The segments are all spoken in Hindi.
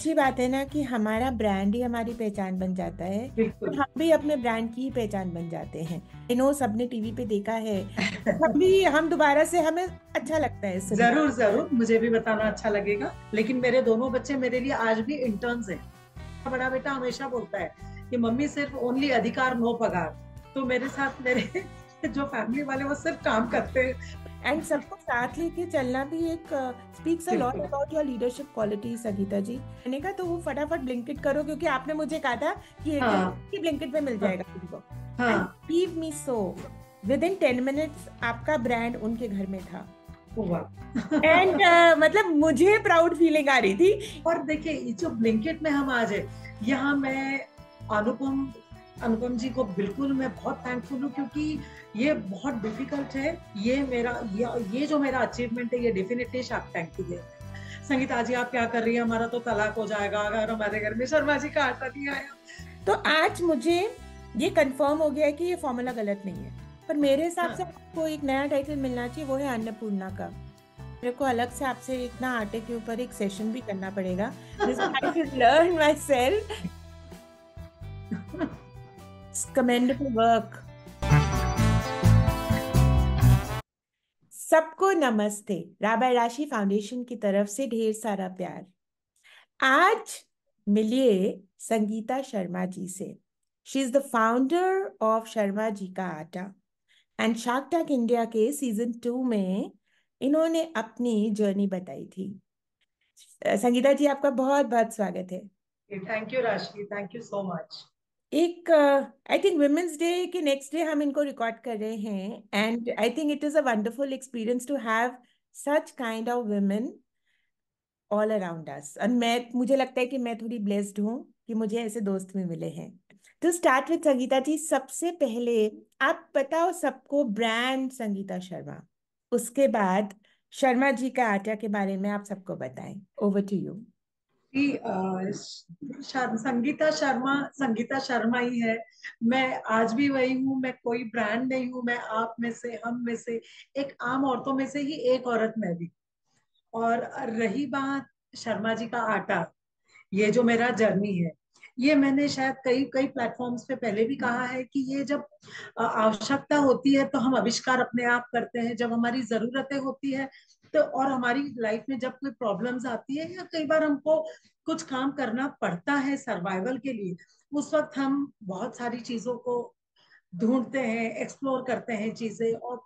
अच्छी बात है ना कि हमारा ब्रांड ही हमारी पहचान बन जाता है और बिल्कुल। हम भी अपने ब्रांड की ही पहचान बन जाते हैं। आई नो सबने टीवी पे देखा है। हम दोबारा से हमें अच्छा लगता है सुनकर। जरूर जरूर, मुझे भी बताना अच्छा लगेगा। लेकिन मेरे दोनों बच्चे मेरे लिए आज भी इंटर्न्स हैं। बड़ा बेटा हमेशा बोलता है कि मम्मी सिर्फ ओनली अधिकार नो पगार। तो मेरे साथ मेरे जो फैमिली वाले वो सिर्फ काम करते हैं। एंड सबको साथ लेके चलना भी एक स्पीक्स अ लॉट बिल्कुल। About your leadership quality Sangeeta ji. मैंने कहा तो वो फटाफट ब्लिंकिट करो क्योंकि आपने मुझे कहा था कि एक दिन हाँ की ब्लिंकिट पे मिल हाँ जाएगा तुमको। एंड हाँ। Leave me so with in 10 minutes आपका ब्रांड उनके घर में था। हुआ। एंड मतलब मुझे प्राउड फीलिंग आ रही थी। और देखिए ये जो ब्लिंकेट में हम आज है, यहाँ मैं अनुपम अनुपम जी को बिल्कुल मैं बहुत थैंकफुल हूँ, क्योंकि ये बहुत डिफिकल्ट है। ये जो मेरा अचीवमेंट है, ये डेफिनेटली शार्क टैंक की देन है। संगीता जी आप क्या कर रही है, हमारा तो तलाक हो जाएगा अगर हमारे घर में शर्मा जी का आटा नहीं आया। तो आज मुझे ये कंफर्म हो गया है कि ये फॉर्मूला गलत नहीं है। पर मेरे हिसाब से हाँ। आपको एक नया टाइटल मिलना चाहिए, वो है अन्नपूर्णा का। मेरे को अलग से आपसे इतना आटे के ऊपर एक सेशन भी करना पड़ेगा। This I should learn my self. Commendable work. सबको नमस्ते। राबा राशि फाउंडेशन की तरफ से ढेर सारा प्यार। आज मिलिए संगीता शर्मा जी से। She is the founder of Sharma ji का Aata. And Shark Tank India के सीजन 2 में इन्होंने अपनी जर्नी बताई थी। संगीता जी आपका बहुत बहुत स्वागत है। Thank you Rashi, thank you so much. एक आई थिंक वुमेन्स डे के नेक्स्ट डे हम इनको रिकॉर्ड कर रहे हैं and I think it is a wonderful experience to have such kind of women all around us. और मैं मुझे लगता है कि मैं थोड़ी ब्लेस्ड हूँ कि मुझे ऐसे दोस्त भी मिले हैं। तो स्टार्ट विद संगीता जी। सबसे पहले आप बताओ सबको ब्रांड संगीता शर्मा, उसके बाद शर्मा जी का आटा के बारे में आप सबको बताएं। Over to you. कि संगीता शर्मा ही है। मैं आज भी वही हूँ, मैं कोई ब्रांड नहीं हूँ। मैं आप में से, हम में से, एक आम औरतों में से ही एक औरत मैं भी। और रही बात शर्मा जी का आटा, ये जो मेरा जर्नी है, ये मैंने शायद कई कई प्लेटफॉर्म्स पे पहले भी कहा है कि ये जब आवश्यकता होती है तो हम आविष्कार अपने आप करते हैं। जब हमारी जरूरतें होती है तो, और हमारी लाइफ में जब कोई प्रॉब्लम्स आती है या कई बार हमको कुछ काम करना पड़ता है सर्वाइवल के लिए, उस वक्त हम बहुत सारी चीजों को ढूंढते हैं, एक्सप्लोर करते हैं चीजें, और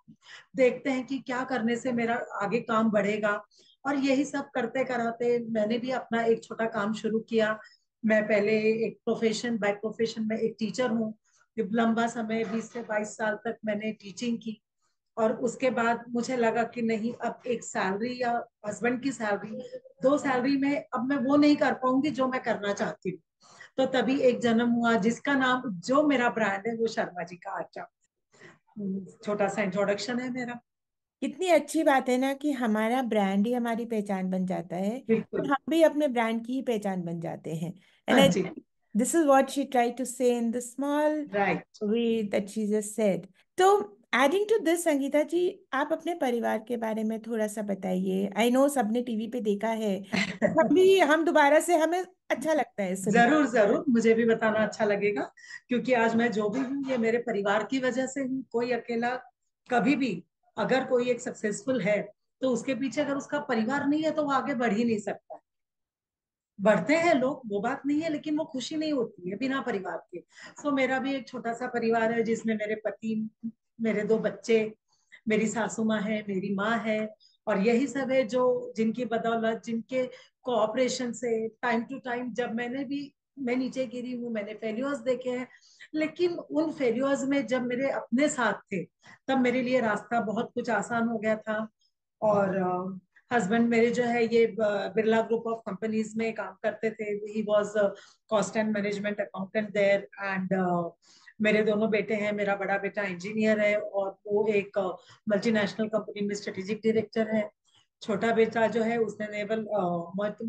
देखते हैं कि क्या करने से मेरा आगे काम बढ़ेगा। और यही सब करते कराते मैंने भी अपना एक छोटा काम शुरू किया। मैं पहले एक बाय प्रोफेशन में एक टीचर हूँ। लंबा समय 20 से 22 साल तक मैंने टीचिंग की। और उसके बाद मुझे लगा कि नहीं, अब एक सैलरी या हस्बैंड की सैलरी, दो सैलरी में अब मैं वो नहीं कर पाऊंगी जो मैं करना चाहती हूँ। तो तभी एक जन्म हुआ जिसका नाम, जो मेरा ब्रांड है, वो शर्मा जी का आटा। छोटा सा इंट्रोडक्शन है मेरा। कितनी अच्छी बात है ना कि हमारा ब्रांड ही हमारी पहचान बन जाता है और बिल्कुल। हम भी अपने ब्रांड की ही पहचान बन जाते हैं। एंड हाँ आई जी। This is what she try to say in the small right. Way that she just said. तो adding to this Sangeeta ji, आप अपने परिवार के बारे में थोड़ा सा बताइए। आई नो सबने टीवी पे देखा है। हम दोबारा से हमें अच्छा लगता है सुनकर। जरूर जरूर, मुझे भी बताना अच्छा लगेगा। क्योंकि आज मैं जो भी हूँ, ये मेरे परिवार की वजह से हूँ। कोई अकेला कभी भी, अगर कोई एक सक्सेसफुल है तो उसके पीछे अगर उसका परिवार नहीं है तो वो आगे बढ़ ही नहीं सकता। बढ़ते हैं लोग, वो बात नहीं है, लेकिन वो खुशी नहीं होती है बिना परिवार के। सो मेरा भी एक छोटा सा परिवार है जिसमें मेरे पति, मेरे दो बच्चे, मेरी सासू माँ है, मेरी माँ है। और यही सब है जो, जिनकी बदौलत, जिनके कोऑपरेशन से टाइम टू टाइम, जब मैं नीचे गिरी हूँ, मैंने फेल्यूर्स देखे हैं, लेकिन उन फेल्यूर्स में जब मेरे अपने साथ थे, तब मेरे लिए रास्ता बहुत कुछ आसान हो गया था। और हस्बैंड मेरे जो है ये बिरला ग्रुप ऑफ कंपनीज में काम करते थे। He was cost and management accountant there. And मेरे दोनों बेटे हैं। मेरा बड़ा बेटा इंजीनियर है और वो एक मल्टीनेशनल कंपनी में स्ट्रेटेजिक डायरेक्टर है। छोटा बेटा जो है, उसने नेवल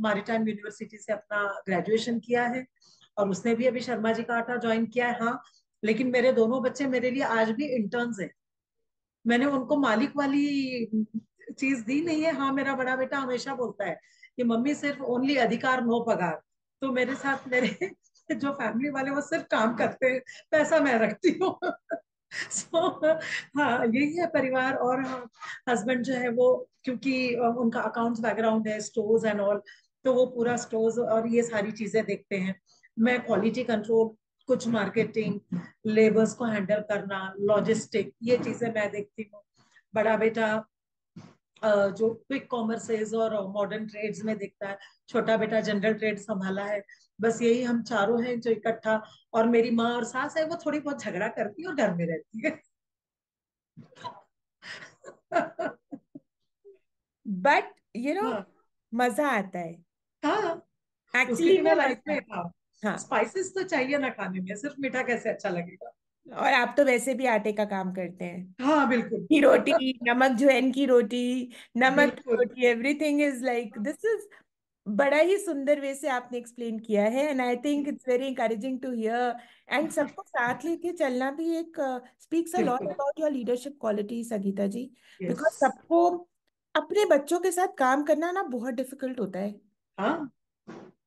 मैरीटाइम यूनिवर्सिटी से अपना ग्रेजुएशन किया है, और उसने भी अभी शर्मा जी का आटा ज्वाइन किया है। हाँ, लेकिन मेरे दोनों बच्चे मेरे लिए आज भी इंटर्न्स हैं। मैंने उनको मालिक वाली चीज दी नहीं है। हाँ, मेरा बड़ा बेटा हमेशा बोलता है कि मम्मी सिर्फ ओनली अधिकार नो पगार। तो मेरे साथ मेरे जो फैमिली वाले वो सिर्फ काम करते हैं, पैसा मैं रखती हूँ। सो हाँ, यही है परिवार। और हस्बैंड जो है वो, क्योंकि उनका अकाउंट्स बैकग्राउंड है, स्टोर्स एंड ऑल, तो वो पूरा स्टोर्स और ये सारी चीजें देखते हैं। मैं क्वालिटी कंट्रोल, कुछ मार्केटिंग, लेबर्स को हैंडल करना, लॉजिस्टिक, ये चीजें मैं देखती हूँ। बड़ा बेटा जो क्विक कॉमर्सेज और मॉडर्न ट्रेड्स में देखता है, छोटा बेटा जनरल ट्रेड संभाला है। बस यही हम चारों हैं जो इकट्ठा। और मेरी माँ और सास है, वो थोड़ी बहुत झगड़ा करती है और घर में रहती है। बट हाँ मजा आता है, हाँ, उसकी एक्चुअली भी में ना लाइफ मजा। में था। हाँ, स्पाइसेस तो चाहिए ना खाने में, सिर्फ मीठा कैसे अच्छा लगेगा। और आप तो वैसे भी आटे का काम करते हैं, हाँ बिल्कुल। की रोटी, नमक जवैन की रोटी, नमक की बिल्कुल रोटी, everything is like this is. बड़ा ही सुंदर वे से आपने एक्सप्लेन किया है, and I think it's very encouraging to hear. And सबको साथ लेके चलना भी एक स्पीक्स अ लॉट बिल्कुल। About your leadership quality, Sangeeta ji. Yes. Because सबको अपने बच्चों के साथ काम करना ना बहुत डिफिकल्ट होता है, हाँ।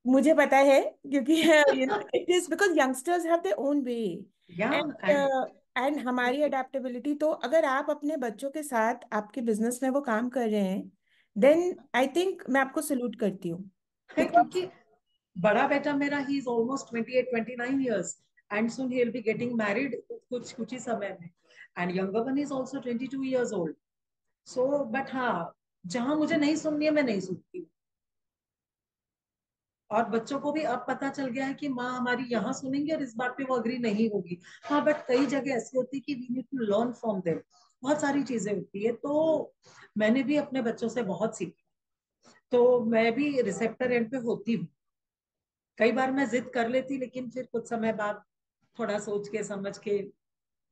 मुझे पता है, क्योंकि it is because youngsters have their own way. या एंड एंड एंड हमारी बिल्कुल। अडेप्टेबिलिटी, तो अगर आप अपने बच्चों के साथ आपके बिजनेस में वो काम कर रहे हैं, देन आई थिंक मैं आपको सल्यूट करती हूँ। है बिकॉज क्योंकि बड़ा बेटा मेरा, he is almost 28-29 years, and soon he will be getting married कुछ कुछ ही समय में। And younger one is also 22 years old। So but हाँ, जहां मुझे नहीं सुननी है मैं नहीं सुनती। और बच्चों को भी अब पता चल गया है कि माँ हमारी यहाँ सुनेंगे और इस बात पे वो अग्री नहीं होगी। हाँ, बट कई जगह ऐसी होती है कि we need to learn from them. बहुत सारी चीजें होती है, तो मैंने भी अपने बच्चों से बहुत सीखा। तो मैं भी रिसेप्टर एंड पे होती हूँ। कई बार मैं जिद कर लेती, लेकिन फिर कुछ समय बाद थोड़ा सोच के समझ के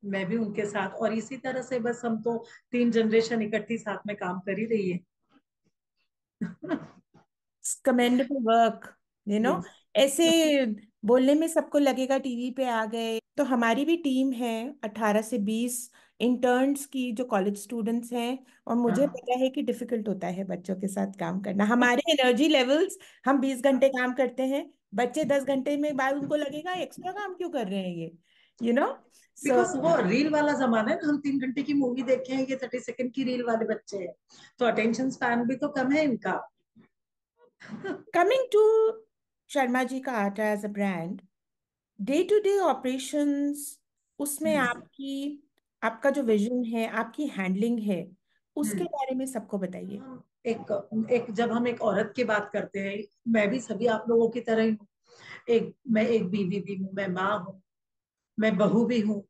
मैं भी उनके साथ, और इसी तरह से बस हम तो 3 जनरेशन इकट्ठी साथ में काम कर ही रही है। Commendable work, yes. ऐसे बोलने में सबको लगेगा टीवी पे आ गए, तो हमारी भी टीम है 18 से 20 इंटर्न्स की, जो कॉलेज स्टूडेंट्स हैं। और मुझे हाँ पता है कि डिफिकल्ट होता है बच्चों के साथ काम करना, हमारे एनर्जी लेवल्स, हम 20 घंटे काम करते हैं, बच्चे 10 घंटे में बाद उनको लगेगा एक्स्ट्रा काम क्यों कर रहे हैं ये, यू नो सो। बिकॉज वो रील वाला जमाना है ना, हम 3 घंटे की मूवी देखे हैं, ये 30 सेकंड की रील वाले बच्चे हैं। तो अटेंशन स्पैन भी तो कम है इनका। कमिंग टू शर्मा जी का आटा as a brand, day to day operations, उसमें आपकी, आपका जो विजन है, आपकी हैंडलिंग है, उसके बारे में सबको बताइए। हम एक एक जब हम एक औरत की बात करते हैं, मैं भी सभी आप लोगों की तरह ही हूँ। मैं एक बीवी भी हूँ, मैं माँ हूँ, मैं बहू भी हूँ,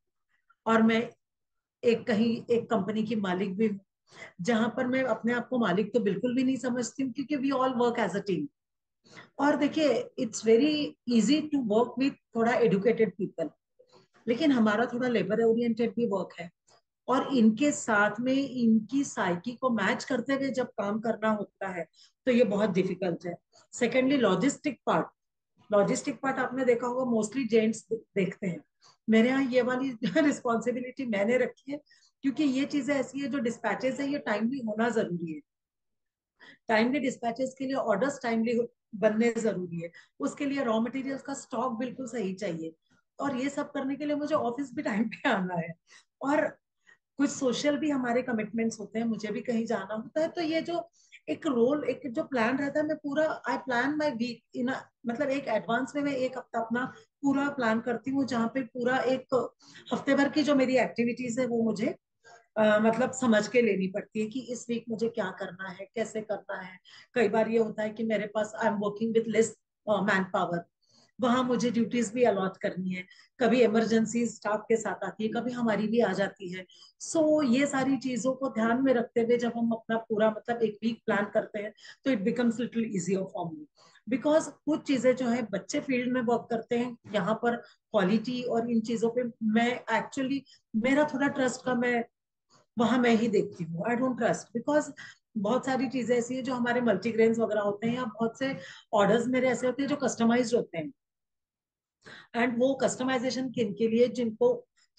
और मैं एक कंपनी की मालिक भी हूँ, जहां पर मैं अपने आप को मालिक तो बिल्कुल भी नहीं समझती हूँ, क्योंकि we all work as a team. और देखिए, it's very easy to work with थोड़ा एडुकेटेड पीपल, लेकिन हमारा थोड़ा लेबर ओरिएंटेड भी वर्क है। और इनके साथ में इनकी साइकी को मैच करते हुए जब काम करना होता है, तो ये बहुत डिफिकल्ट है। सेकेंडली, लॉजिस्टिक पार्ट आपने देखा होगा, मोस्टली जेंट्स देखते हैं। मेरे यहाँ ये वाली रिस्पॉन्सिबिलिटी मैंने रखी है, क्योंकि ये चीजें ऐसी है, जो डिस्पैचेस है, ये टाइमली होना जरूरी है। टाइमली डिस्पैचेस के लिए ऑर्डर्स टाइमली बनने जरूरी है। उसके लिए रॉ मटेरियल्स का स्टॉक बिल्कुल सही चाहिए। और ये सब करने के लिए मुझे ऑफिस भी टाइम पे आना है। और कुछ सोशल भी हमारे कमिटमेंट्स होते हैं, मुझे भी कहीं जाना होता है। तो ये जो एक रोल, एक जो प्लान रहता है, मैं पूरा आई प्लान माई वीक इन, मतलब एक एडवांस में मैं एक हफ्ता अपना पूरा प्लान करती हूँ, जहाँ पे पूरा एक हफ्ते भर की जो मेरी एक्टिविटीज है वो मुझे मतलब समझ के लेनी पड़ती है, कि इस वीक मुझे क्या करना है, कैसे करना है। कई बार ये होता है कि मेरे पास I am working with less manpower, वहां मुझे ड्यूटीज भी अलॉट करनी है। कभी इमरजेंसी स्टाफ के साथ आती है, कभी हमारी भी आ जाती है। सो ये सारी चीजों को ध्यान में रखते हुए जब हम अपना पूरा मतलब एक वीक प्लान करते हैं, तो it becomes little easier for me. Because कुछ चीजें जो है बच्चे फील्ड में वर्क करते हैं, यहाँ पर क्वालिटी और इन चीजों पे मैं एक्चुअली, मेरा थोड़ा ट्रस्ट का, मैं वहां मैं ही देखती हूँ। आई डोंट ट्रस्ट, बिकॉज बहुत सारी चीजें ऐसी है जो हमारे मल्टीग्रेन्स वगैरह होते हैं, या बहुत से ऑर्डर्स मेरे ऐसे होते हैं जो कस्टमाइज्ड होते हैं। एंड वो कस्टमाइजेशन किन के लिए, जिनको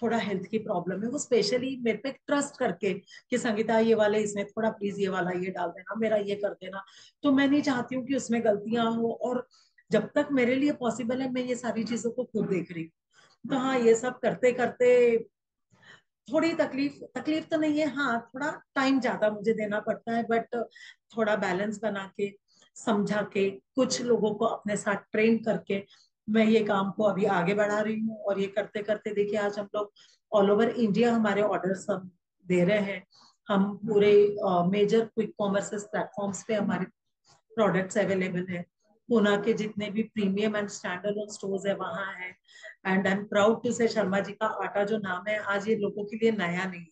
थोड़ा हेल्थ की प्रॉब्लम है, वो स्पेशली मेरे पे ट्रस्ट करके कि संगीता ये वाले इसमें थोड़ा प्लीज ये वाला ये डाल देना, मेरा ये कर देना। तो मैं नहीं चाहती हूँ कि उसमें गलतियां हो। और जब तक मेरे लिए पॉसिबल है मैं ये सारी चीजों को खुद देख रही हूँ। तो हाँ, ये सब करते करते थोड़ी तकलीफ तकलीफ तो नहीं है, हाँ थोड़ा टाइम ज्यादा मुझे देना पड़ता है, बट थोड़ा बैलेंस बना के, समझा के, कुछ लोगों को अपने साथ ट्रेन करके मैं ये काम को अभी आगे बढ़ा रही हूँ। और ये करते करते देखिए आज हम लोग ऑल ओवर इंडिया हमारे ऑर्डर्स हम दे रहे हैं। हम पूरे मेजर क्विक कॉमर्स प्लेटफॉर्म्स पे हमारे प्रोडक्ट्स अवेलेबल है। पुणे के जितने भी प्रीमियम एंड स्टैंडर्ड स्टोर्स है वहां है। And I am proud to say Sharma ji का आटा जो नाम है आज ये लोगों के लिए नया नहीं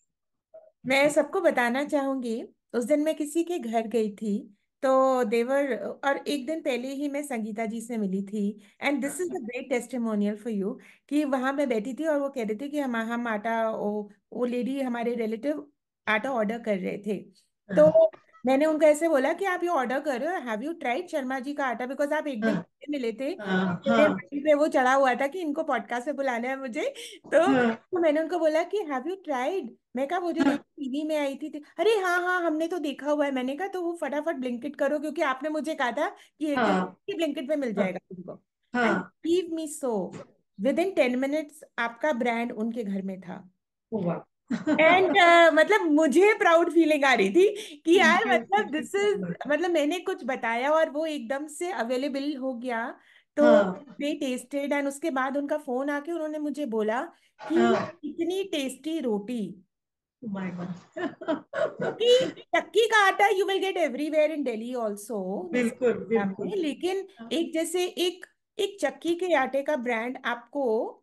मैं सबको बताना चाहूंगी, उस दिन मैं किसी के घर गई थी, तो देवर, और एक दिन पहले ही मैं संगीता जी से मिली थी। And this is a great testimonial for you कि वहां मैं बैठी थी और वो कह रहे थे कि हम आटा, वो लेडी हमारे रिलेटिव आटा ऑर्डर कर रहे थे। है। तो मैंने उनको ऐसे बोला कि आप ये ऑर्डर कर रहे हो, have you tried Sharma ji का आटा, बिकॉज आप एक दिन हाँ पहले मिले थे। हाँ मेरे हाँ माइंड पे वो चढ़ा हुआ था कि इनको पॉडकास्ट पे बुलाना है मुझे। तो हाँ तो मैंने उनको बोला कि हैव यू ट्राइड। मैं कहा वो जो हाँ दिन टीवी में आई थी, अरे हाँ हाँ हमने तो देखा हुआ है। मैंने कहा तो वो फटाफट ब्लिंकिट करो, क्योंकि आपने मुझे कहा था कि एक दिन हाँ ब्लिंकिट पे मिल हाँ जाएगा तुमको। एंड हाँ, leave me so, with in 10 minutes आपका ब्रांड उनके घर में था। हुआ। एंड मतलब मुझे प्राउड फीलिंग आ रही थी कि यार मतलब thank you this so is, much. मतलब मैंने कुछ बताया और वो एकदम से अवेलेबल हो गया। तो हाँ दे टेस्टेड, एंड उसके बाद उनका फोन आके उन्होंने मुझे बोला कि हाँ, इतनी टेस्टी रोटी, माय क्योंकि गॉड। चक्की का आटा you will get everywhere in Delhi also, बिल्कुल बिल्कुल। में, लेकिन एक जैसे एक एक चक्की के आटे का ब्रांड आपको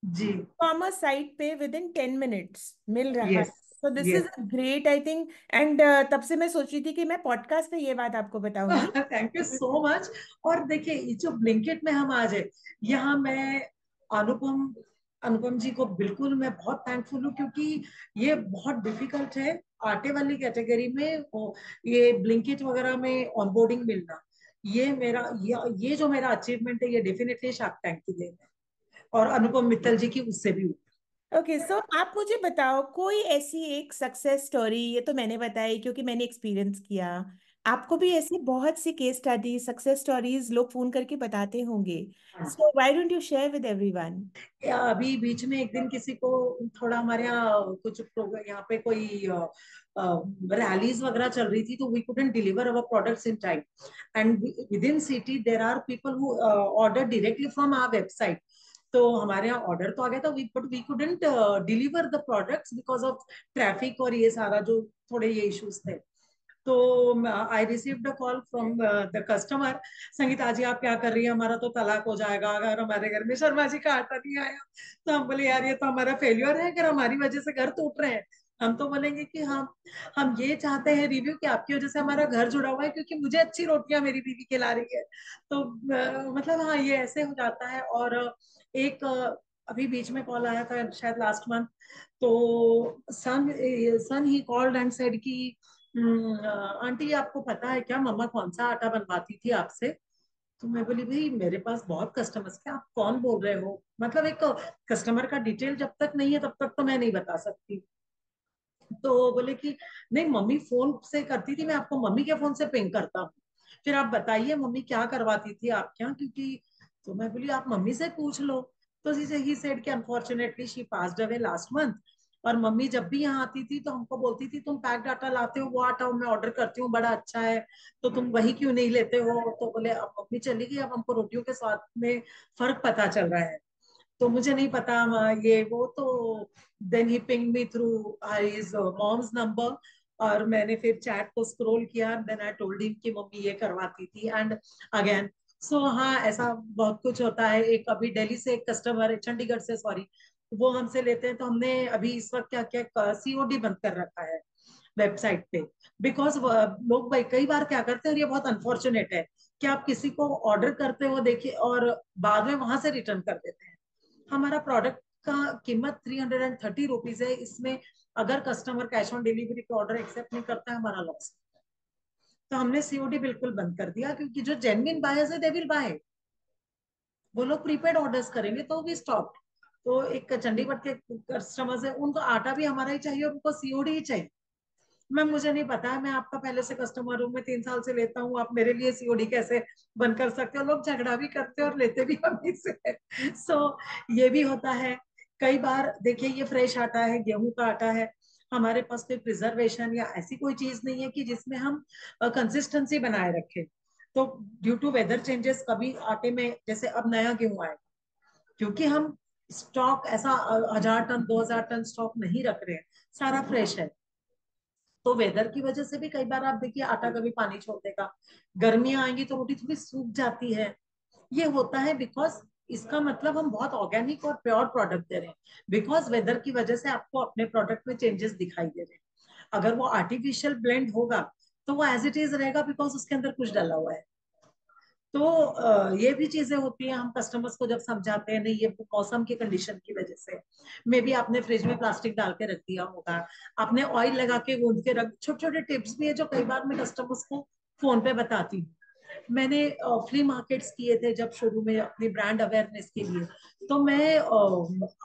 जी। कॉमर्स साइट पे विद इन 10 मिनट्स मिल रहा है। यस तो this is yes. Great I think. And तब से मैं सोच रही थी कि मैं पॉडकास्ट पे ये बात आपको बताऊंगी। Thank you so much. और देखिए ये जो ब्लिंकिट में हम आज है, यहाँ मैं अनुपम अनुपम जी को बिल्कुल मैं बहुत थैंकफुल हूँ, क्योंकि ये बहुत डिफिकल्ट है आटे वाली कैटेगरी में ये ब्लिंकिट वगैरह में ऑनबोर्डिंग मिलना। ये जो मेरा अचीवमेंट है ये डेफिनेटली शार्क टैंक की देन है, और अनुपम मित्तल जी की उससे भी ऊपर। ओके, सो आप मुझे बताओ कोई ऐसी एक सक्सेस स्टोरी, ये तो मैंने बताई क्योंकि मैंने एक्सपीरियंस किया। आपको भी ऐसी बहुत सी केस स्टडी, सक्सेस स्टोरीज लोग फोन करके बताते होंगे। So why don't you share with everyone. या अभी बीच में एक दिन किसी को थोड़ा हमारे यहाँ कुछ प्रोग्राम यहाँ पे कोई रैलीज वगैरह चल रही थी, तो we couldn't deliver our products in time. And within city there are people who order directly from our website. तो हमारे यहाँ ऑर्डर तो आ गया था, we couldn't deliver the products because of traffic और ये सारा जो थोड़े ये इश्यूज थे। तो I received a call from the customer, Sangeeta ji आप क्या कर रही है, हमारा तो तलाक हो जाएगा अगर हमारे घर में शर्मा जी का आटा नहीं आया। तो हम बोले यार ये तो हमारा फेल्योर है अगर हमारी वजह से घर टूट रहे हैं। हम तो बोलेंगे कि हम ये चाहते हैं रिव्यू कि आपकी वजह से हमारा घर जुड़ा हुआ है, क्योंकि मुझे अच्छी रोटियां मेरी बीवी खिला रही है। तो मतलब हाँ ये ऐसे हो जाता है। और एक अभी बीच में कॉल आया था शायद लास्ट मंथ। तो सन ही कॉल्ड एंड सेड कि आंटी आपको पता है क्या मम्मा कौन सा आटा बनवाती थी आपसे। तो मैं बोली भाई मेरे पास बहुत कस्टमर्स थे, आप कौन बोल रहे हो, मतलब एक कस्टमर का डिटेल जब तक नहीं है तब तक तो मैं नहीं बता सकती। तो बोले कि नहीं मम्मी फोन से करती थी, मैं आपको मम्मी के फोन से पिंग करता हूँ। फिर आप बताइए मम्मी क्या करवाती थी आप क्या, क्योंकि तो मैं बोली आप मम्मी से पूछ लो। तो ही सेड कि unfortunately she passed away last month. और मम्मी जब भी यहाँ आती थी तो हमको बोलती थी तुम पैक्ड आटा लाते हो, वो आटा मैं ऑर्डर करती हूँ बड़ा अच्छा है, तो तुम वही क्यों नहीं लेते हो। तो बोले अब मम्मी चली गई, अब हमको रोटियों के स्वाद में फर्क पता चल रहा है। तो मुझे नहीं पता ये वो तो then he ping me through his mom's number. और मैंने फिर चैट को स्क्रॉल किया, देन आई टोल्ड हिम कि मम्मी ये करवाती थी एंड अगेन। सो हाँ ऐसा बहुत कुछ होता है। एक अभी दिल्ली से एक कस्टमर है, चंडीगढ़ से सॉरी, वो हमसे लेते हैं। तो हमने अभी इस वक्त क्या क्या सीओडी बंद कर रखा है वेबसाइट पे, बिकॉज लोग भाई कई बार क्या करते हैं और ये बहुत अनफॉर्चुनेट है कि आप किसी को ऑर्डर करते हो देखिए और बाद में वहां से रिटर्न कर देते हैं। हमारा प्रोडक्ट का कीमत 330 रुपीज है, इसमें अगर कस्टमर कैश ऑन डिलीवरी पे ऑर्डर एक्सेप्ट नहीं करता है हमारा लॉस। तो हमने सीओडी बिल्कुल बंद कर दिया, क्योंकि जो जेन्युइन बायर्स है दे विल बाय, वो लोग प्रीपेड ऑर्डर्स करेंगे तो भी स्टॉप। तो एक चंडीगढ़ के कस्टमर्स है, उनको आटा भी हमारा ही चाहिए और उनको सीओडी ही चाहिए। मैम मुझे नहीं पता है, मैं आपका पहले से कस्टमर हूँ, मैं 3 साल से लेता हूँ, आप मेरे लिए सीओडी कैसे बंद कर सकते हो? लोग झगड़ा भी करते हैं और लेते भी हम ही से। सो ये भी होता है। कई बार देखिए, ये फ्रेश आटा है, गेहूं का आटा है, हमारे पास कोई प्रिजर्वेशन या ऐसी कोई चीज नहीं है कि जिसमें हम कंसिस्टेंसी बनाए रखें। तो ड्यू टू वेदर चेंजेस कभी आटे में, जैसे अब नया गेहूं आएगा, क्योंकि हम स्टॉक ऐसा 1000 टन 2000 टन स्टॉक नहीं रख रहे हैं, सारा फ्रेश है। तो वेदर की वजह से भी कई बार आप देखिए आटा कभी पानी छोड़ देगा, गर्मियां आएंगी तो रोटी थोड़ी सूख जाती है। ये होता है बिकॉज इसका मतलब हम बहुत ऑर्गेनिक और प्योर प्रोडक्ट दे रहे हैं, बिकॉज वेदर की वजह से आपको अपने प्रोडक्ट में चेंजेस दिखाई दे रहे हैं। अगर वो आर्टिफिशियल ब्लेंड होगा तो वो एज इट इज रहेगा, बिकॉज उसके अंदर कुछ डला हुआ है। तो ये भी चीजें होती हैं, हम कस्टमर्स को जब समझाते हैं नहीं ये मौसम की कंडीशन की वजह से, मे बी आपने फ्रिज में प्लास्टिक डाल के रख दिया होगा, आपने ऑयल लगा के गूंद के रख, छोटे छोटे टिप्स भी है जो कई बार मैं कस्टमर्स को फोन पे बताती हूँ। मैंने फ्ली मार्केट्स किए थे जब शुरू में अपनी ब्रांड अवेयरनेस के लिए, तो मैं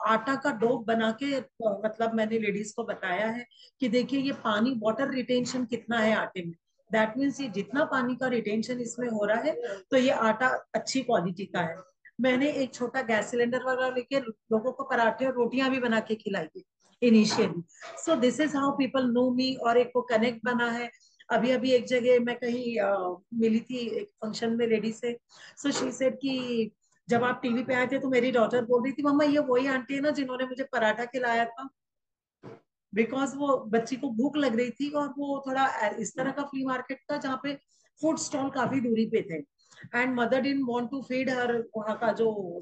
आटा का डो बना के मतलब मैंने लेडीज को बताया है कि देखिए ये पानी वाटर रिटेंशन कितना है आटे में, दैट मीन्स ये जितना पानी का रिटेंशन इसमें हो रहा है तो ये आटा अच्छी क्वालिटी का है। मैंने एक छोटा गैस सिलेंडर वगैरह लेके लोगों को पराठे और रोटियां भी बना के खिलाई थी initially. So this is how people know me, और एक को कनेक्ट बना है। अभी अभी एक जगह मैं कहीं मिली थी एक फंक्शन में लेडी से, सो शी सेड कि जब आप टीवी पे आए थे तो मेरी डॉटर बोल रही थी मम्मा ये वही आंटी है ना जिन्होंने मुझे पराठा खिलाया था। बिकॉज वो बच्ची को भूख लग रही थी और वो थोड़ा इस तरह का फ्ली मार्केट था जहाँ पे फूड स्टॉल काफी दूरी पे थे, and mother didn't want to feed her वहाँ का जो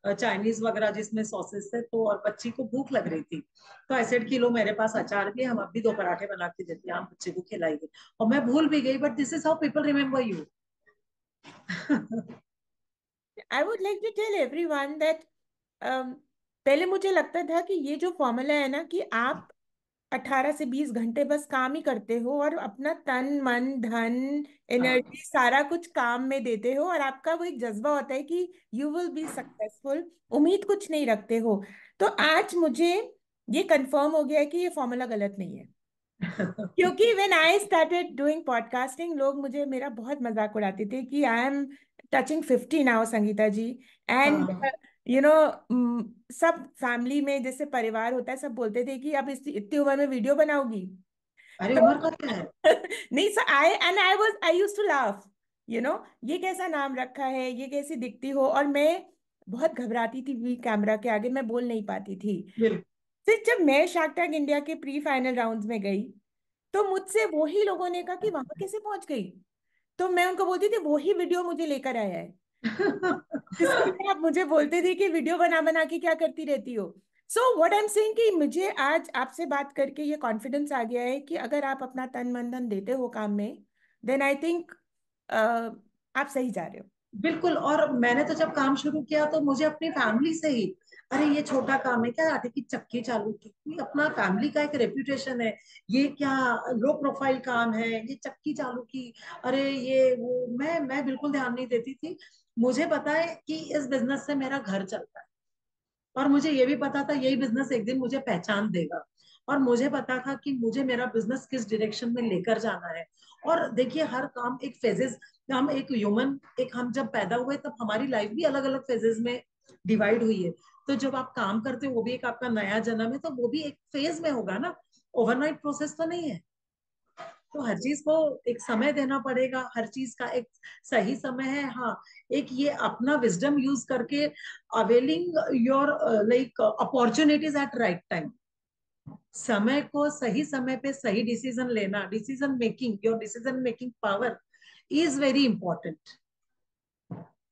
चाइनीज वगैरह जिसमें सॉसेस थे, तो और बच्ची को भूख लग रही थी। तो ऐसे किलो मेरे पास अचार भी है, हम अब भी 2 पराठे बना के देते हैं, हम बच्चे को खिलाएंगे। और मैं भूल भी गई, but this is how people remember you. I would like to tell everyone that पहले मुझे लगता था कि ये जो फॉर्मूला है ना कि आप 18 से 20 घंटे बस काम ही करते हो और अपना तन मन धन हाँ। एनर्जी सारा कुछ काम में देते हो और आपका वो एक जज्बा होता है कि यू विल बी सक्सेसफुल, उम्मीद कुछ नहीं रखते हो। तो आज मुझे ये कंफर्म हो गया है कि ये फॉर्मूला गलत नहीं है। क्योंकि when I started doing podcasting लोग मुझे मेरा बहुत मजाक उड़ाते थे कि I am touching 50 now Sangeeta ji, and हाँ। यू नो सब फैमिली में जैसे परिवार होता है सब बोलते थे कि अब इस इतनी उम्र में वीडियो बनाओगी। अरे तो उम्र का क्या है? नहीं, सो आई यूज टू लाफ, ये कैसा नाम रखा है, ये कैसी दिखती हो, और मैं बहुत घबराती थी भी कैमरा के आगे, मैं बोल नहीं पाती थी। बिल्कुल। फिर जब मैं शार्क टैंक इंडिया के प्री फाइनल राउंड्स में गई तो मुझसे वही लोगों ने कहा कि वहां कैसे पहुंच गई। तो मैं उनको बोलती थी वही वीडियो मुझे लेकर आया है, जिसके लिए आप मुझे बोलते थे कि वीडियो बना बना के क्या करती रहती हो। So what I am saying कि मुझे आज आपसे बात करके ये कॉन्फिडेंस आ गया है कि अगर आप अपना तन मन धन देते हो काम में, देन आई थिंक आप सही जा रहे हो। बिल्कुल। और मैंने तो जब काम शुरू किया तो मुझे अपनी फैमिली से ही, अरे ये छोटा काम है क्या, आटे की चक्की चालू की, ये अपना फैमिली का एक रेप्यूटेशन है, ये क्या लो प्रोफाइल काम है, ये चक्की चालू की, अरे ये वो, मैं बिल्कुल ध्यान नहीं देती थी। मुझे पता है कि इस बिजनेस से मेरा घर चलता है, और मुझे ये भी पता था यही बिजनेस एक दिन मुझे पहचान देगा, और मुझे पता था कि मुझे मेरा बिजनेस किस डायरेक्शन में लेकर जाना है। और देखिए हर काम एक फेजेस, हम एक ह्यूमन, एक हम जब पैदा हुए तब हमारी लाइफ भी अलग अलग फेजेस में डिवाइड हुई है। तो जब आप काम करते हो वो भी एक आपका नया जन्म है, तो वो भी एक फेज में होगा ना, ओवरनाइट प्रोसेस तो नहीं है। तो हर चीज को एक समय देना पड़ेगा, हर चीज का एक सही समय है। हाँ, एक ये अपना विजडम यूज करके availing your like opportunities at right time, समय को सही समय पे सही डिसीजन लेना, decision making, your decision making power is very important.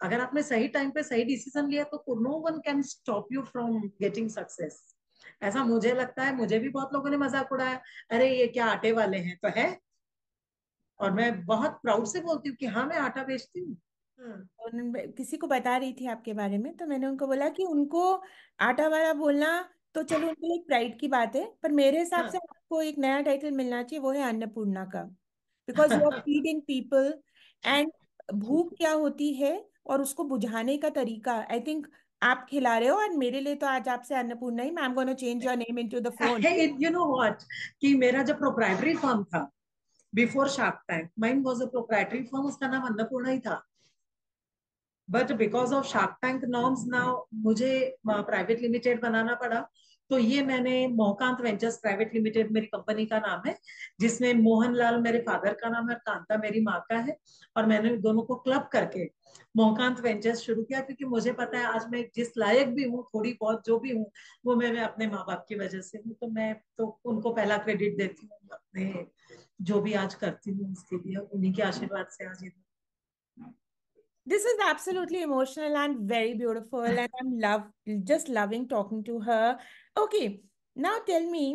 अगर आपने सही टाइम पे सही डिसीजन लिया तो no one can stop you from getting success. ऐसा मुझे लगता है, मुझे भी बहुत लोगों ने मजाक उड़ाया, अरे ये क्या आटे वाले हैं, तो है। और मैं बहुत प्राउड से बोलती हूँ कि हाँ मैं आटा बेचती हूँ। किसी को बता रही थी आपके बारे में तो मैंने उनको बोला कि उनको आटा वाला बोलना तो चलो उनके लिए एक प्राइड की बात है, पर मेरे हिसाब से हाँ। आपको एक नया टाइटल मिलना चाहिए, वो है अन्नपूर्णा का। Because you are feeding people, and भूख क्या होती है और उसको बुझाने का तरीका, आई थिंक आप खिला रहे हो, और मेरे लिए तो आज आपसे अन्नपूर्णा ही, I am gonna change your name into the phone. You know what, कि मेरा जो प्रोप्राइटरी फर्म था before Shark Tank, mine was a proprietary firm, उसका नाम अन्नपूर्णा ही था। But because of Shark Tank norms now मुझे प्राइवेट लिमिटेड बनाना पड़ा। तो ये मैंने मोहकांत वेंचर्स प्राइवेट लिमिटेड मेरी कंपनी का नाम है, जिसमें मोहनलाल मेरे फादर का नाम है और कांता मेरी माँ का है। और मैंने दोनों को क्लब करके मोहकांत वेंचर्स शुरू किया, क्योंकि मुझे पता है आज मैं जिस लायक भी हूँ, थोड़ी बहुत जो भी हूँ, वो मैं अपने माँ बाप की वजह से हूँ। तो मैं तो उनको पहला क्रेडिट देती हूँ अपने जो भी आज करती हूँ उसके लिए, उन्हीं के आशीर्वाद से आज इधर। This is absolutely emotional and very beautiful, and I'm just loving talking to her. Okay, now tell me,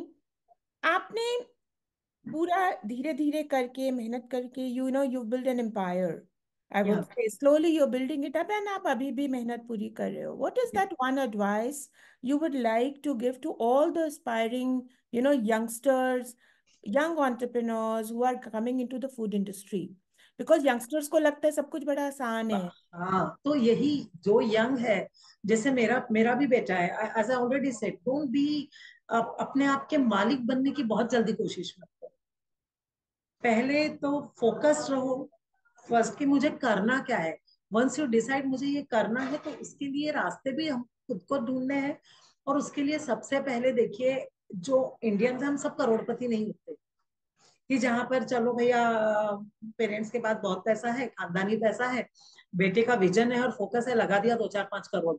आपने पूरा धीरे धीरे करके मेहनत करके you build an empire, I would या से slowly you building it up, and आप अभी भी मेहनत पूरी कर रहे हो. What is that one advice you would like to give to all the aspiring youngsters, young entrepreneurs who are coming into the food industry? Because youngsters को लगता है सब कुछ बड़ा आसान है. हाँ, तो यही जो यंग है, जैसे मेरा मेरा भी बेटा है, as I already said, don't be अपने आप के मालिक बनने की बहुत जल्दी कोशिश मत करो। पहले तो फोकस रहो फर्स्ट कि मुझे करना क्या है। वंस यू डिसाइड मुझे ये करना है, तो उसके लिए रास्ते भी हम खुद को ढूंढने हैं। और उसके लिए सबसे पहले देखिए, जो इंडियंस हम सब करोड़पति नहीं होते, कि जहां पर चलो भैया पेरेंट्स के पास बहुत पैसा है, खानदानी पैसा है, बेटे का विजन है और फोकस है, लगा दिया 2 4 5 करोड़।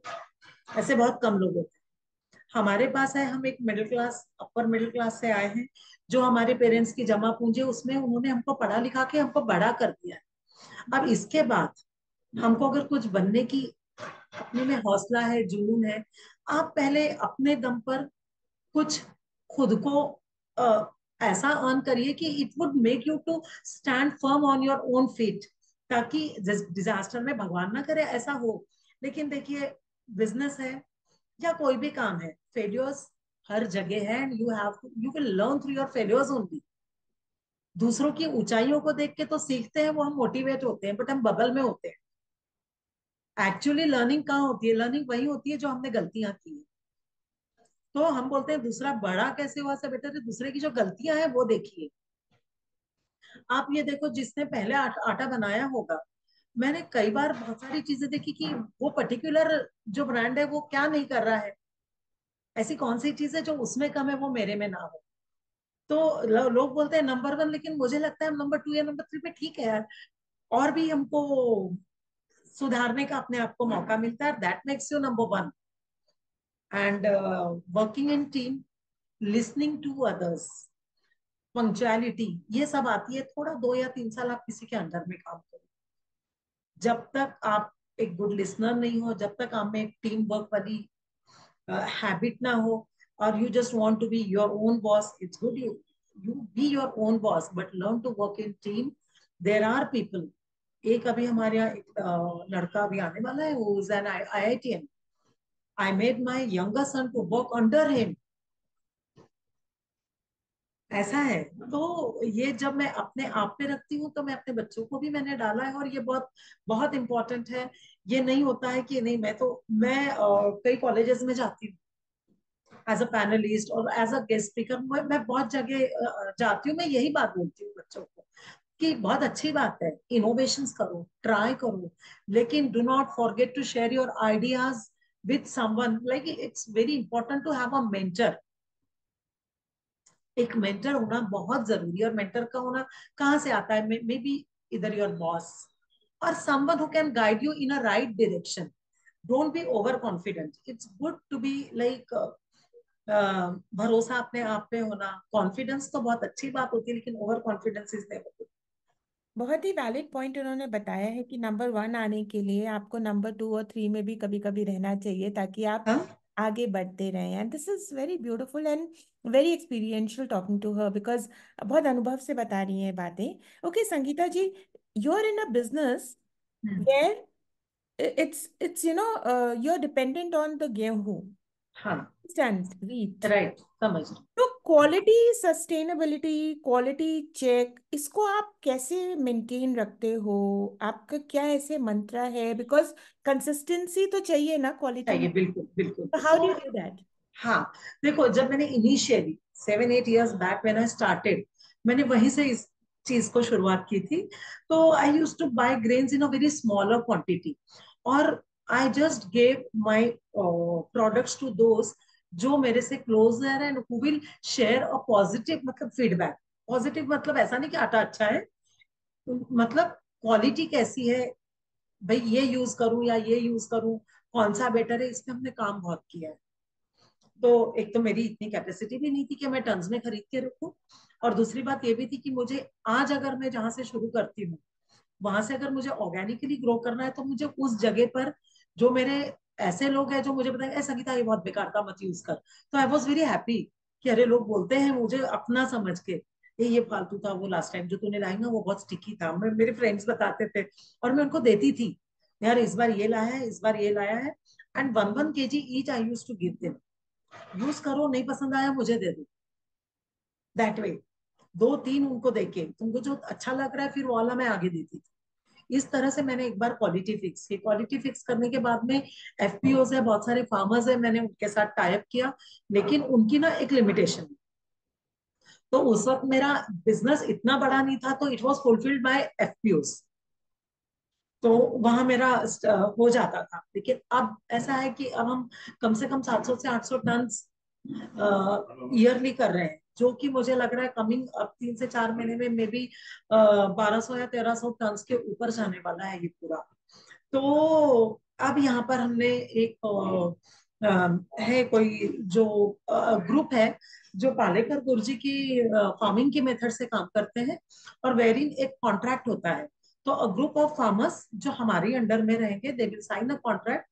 ऐसे बहुत कम लोग होते हैं। हमारे पास है, हम एक middle class, upper middle class से आए हैं, जो हमारे पेरेंट्स की जमा पूंजी है, उसमें उन्होंने हमको पढ़ा लिखा के हमको बड़ा कर दिया है। अब इसके बाद हमको अगर कुछ बनने की अपने में हौसला है, जुनून है, आप पहले अपने दम पर कुछ खुद को ऐसा अर्न करिए कि it would make you to stand firm on your own feet, ताकि डिजास्टर में भगवान ना करे ऐसा हो। लेकिन देखिए, बिजनेस है या कोई भी काम है, फेल्योर्स हर जगह है, and you will learn through your failures only. दूसरों की ऊंचाइयों को देख के तो सीखते हैं, वो हम मोटिवेट होते हैं, बट हम बबल में होते हैं। एक्चुअली लर्निंग कहाँ होती है? लर्निंग वही होती है जो हमने गलतियां की है। तो हम बोलते हैं दूसरा बड़ा कैसे हुआ, से बेटर है दूसरे की जो गलतियां हैं वो देखिए। आप ये देखो, जिसने पहले आटा बनाया होगा, मैंने कई बार बहुत सारी चीजें देखी कि वो पर्टिकुलर जो ब्रांड है वो क्या नहीं कर रहा है, ऐसी कौन सी चीज है जो उसमें कम है वो मेरे में ना हो। तो लोग बोलते हैं नंबर 1, लेकिन मुझे लगता है हम नंबर 2 या नंबर 3 पे ठीक है यार। और भी हमको सुधारने का अपने आप को मौका मिलता है, that makes you number 1। And working in team, listening to others, punctuality, ये सब आती है। थोड़ा 2 या 3 साल आप किसी के अंडर में काम करो। जब तक आप एक गुड लिसनर नहीं हो, जब तक आप में एक टीम वर्क वाली हैबिट ना हो, और you just want to be your own boss, it's good, you be your own boss, but learn to work in team. There are people, एक अभी हमारे यहाँ एक लड़का अभी आने वाला है, वो is an IITian। I made my younger son to work under him. ऐसा है। तो ये जब मैं अपने आप में रखती हूँ, तो मैं अपने बच्चों को भी मैंने डाला है, और ये बहुत बहुत इंपॉर्टेंट है। ये नहीं होता है कि नहीं, मैं कई कॉलेजेस में जाती हूँ एज अ पैनलिस्ट और एज अ गेस्ट स्पीकर। मैं बहुत जगह जाती हूँ, मैं यही बात बोलती हूँ बच्चों को कि बहुत अच्छी बात है, इनोवेशंस करो, ट्राई करो, लेकिन do not forget to share your ideas with someone. Like it's very important to have a mentor. एक मेंटर होना बहुत जरूरी है। और मेंटर का होना कहाँ से आता है? मे बी इधर योर बॉस, और someone who can guide you in a right direction. Don't be over confident, it's good to be like भरोसा अपने आप पे होना। कॉन्फिडेंस तो बहुत अच्छी बात होती है, लेकिन over confidence is never good. बहुत ही वैलिड पॉइंट उन्होंने बताया है कि नंबर 1 आने के लिए आपको नंबर 2 और 3 में भी कभी कभी रहना चाहिए, ताकि आप हाँ, आगे बढ़ते रहें. And this is very beautiful and very experiential talking to her, because बहुत अनुभव से बता रही हैं बातें. Okay Sangeeta ji, you are in a business where it's you're dependent on the गेहूं हाँ, and wheat. राइट, समझ रही तो क्वालिटी सस्टेनेबिलिटी, क्वालिटी चेक, इसको आप कैसे मेंटेन रखते हो? आपका क्या ऐसे मंत्र है? बिकॉज कंसिस्टेंसी तो चाहिए ना क्वालिटी में। चाहिए, बिल्कुल बिल्कुल। हाउ डू तो यू डू दैट? हाँ, देखो, जब मैंने initially 7-8 years back when I started, मैंने वहीं से इस चीज को शुरुआत की थी। तो I use to buy grains in a very smaller quantity, और I just gave my products to those जो मेरे से क्लोज है and who will share a positive मतलब फीडबैक। पॉजिटिव मतलब ऐसा नहीं कि आटा अच्छा है, मतलब क्वालिटी कैसी है, भाई ये यूज करूं या ये यूज करूं, कौन सा बेटर है, इसमें हमने काम बहुत किया है। तो एक तो मेरी इतनी कैपेसिटी भी नहीं थी कि मैं टन्स में खरीद के रखूं, और दूसरी बात ये भी थी कि मुझे आज अगर मैं जहां से शुरू करती हूँ वहां से अगर मुझे ऑर्गेनिकली ग्रो करना है, तो मुझे उस जगह पर जो मेरे ऐसे लोग हैं जो मुझे बताएंगे, संगीता ये बहुत बेकार था, मत यूज कर। तो आई वॉज वेरी हैप्पी कि अरे लोग बोलते हैं मुझे अपना समझ के, ये फालतू था, वो लास्ट टाइम जो तूने लाई ना वो बहुत स्टिकी था, मैं मेरे फ्रेंड्स बताते थे और मैं उनको देती थी, यार इस बार ये लाया है, इस बार ये लाया है। And 1-1 kg each I use to give them, use करो, नहीं पसंद आया मुझे दे दो, दैट वे। 2-3 उनको देके तुमको जो अच्छा लग रहा है फिर वो वाला मैं आगे देती थी। इस तरह से मैंने एक बार क्वालिटी फिक्स की। क्वालिटी फिक्स करने के बाद में एफपीओ है, बहुत सारे फार्मर्स है, मैंने उनके साथ टाइप किया, लेकिन उनकी ना एक लिमिटेशन। तो उस वक्त मेरा बिजनेस इतना बड़ा नहीं था, तो इट वाज फुलफिल्ड बाय एफपीओस। तो वहां मेरा हो जाता था। लेकिन अब ऐसा है कि अब हम कम से कम 700 से 800 टन ईयरली कर रहे हैं, जो कि मुझे लग रहा है कमिंग अब 3 से 4 महीने में मे बी 1200 या 1300 टन के ऊपर जाने वाला है ये पूरा। तो अब यहाँ पर हमने एक है कोई जो ग्रुप है जो पालेकर गुरुजी की फार्मिंग की मेथड से काम करते हैं, और वेरिन एक कॉन्ट्रैक्ट होता है। तो अ ग्रुप ऑफ फार्मर्स जो हमारी अंडर में रहेंगे, they will sign a contract,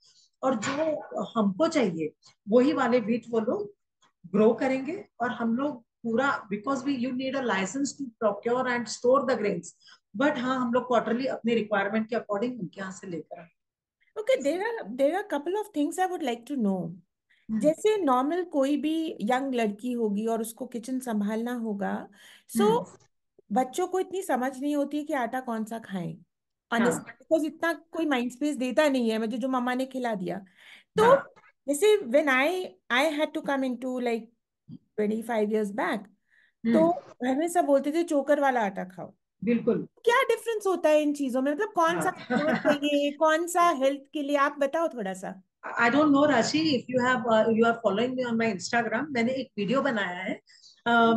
और जो हमको चाहिए वही वाले बीट वो लोग ग्रो करेंगे, और हम लोग पूरा, because we you need a licence to procure and store the grains, but हाँ हम लोग क्वार्टरली अपनी रिक्वायरमेंट के अकॉर्डिंग उनके यहाँ से लेकर आए। Okay, there are couple of things I would like to know. Hmm. जैसे नॉर्मल कोई भी यंग लड़की होगी और उसको किचन संभालना होगा, सो हम्म। बच्चों को इतनी समझ नहीं होती है कि आटा कौन सा खाएं। हाँ। ऑनेस्टली बिकॉज इतना कोई माइंड स्पेस देता नहीं है, मुझे जो मम्मा ने खिला दिया। तो हाँ। जैसे when I had to come into like 25 years back, तो हम्म। घर में सब बोलते थे चोकर वाला आटा खाओ। बिल्कुल। क्या डिफरेंस होता है इन चीजों में? मतलब कौन सा खाना हाँ। चाहिए, कौन सा हेल्थ के लिए, आप बताओ थोड़ा सा। I don't know Rashi, if you are following me on my Instagram, मैंने एक वीडियो बनाया है।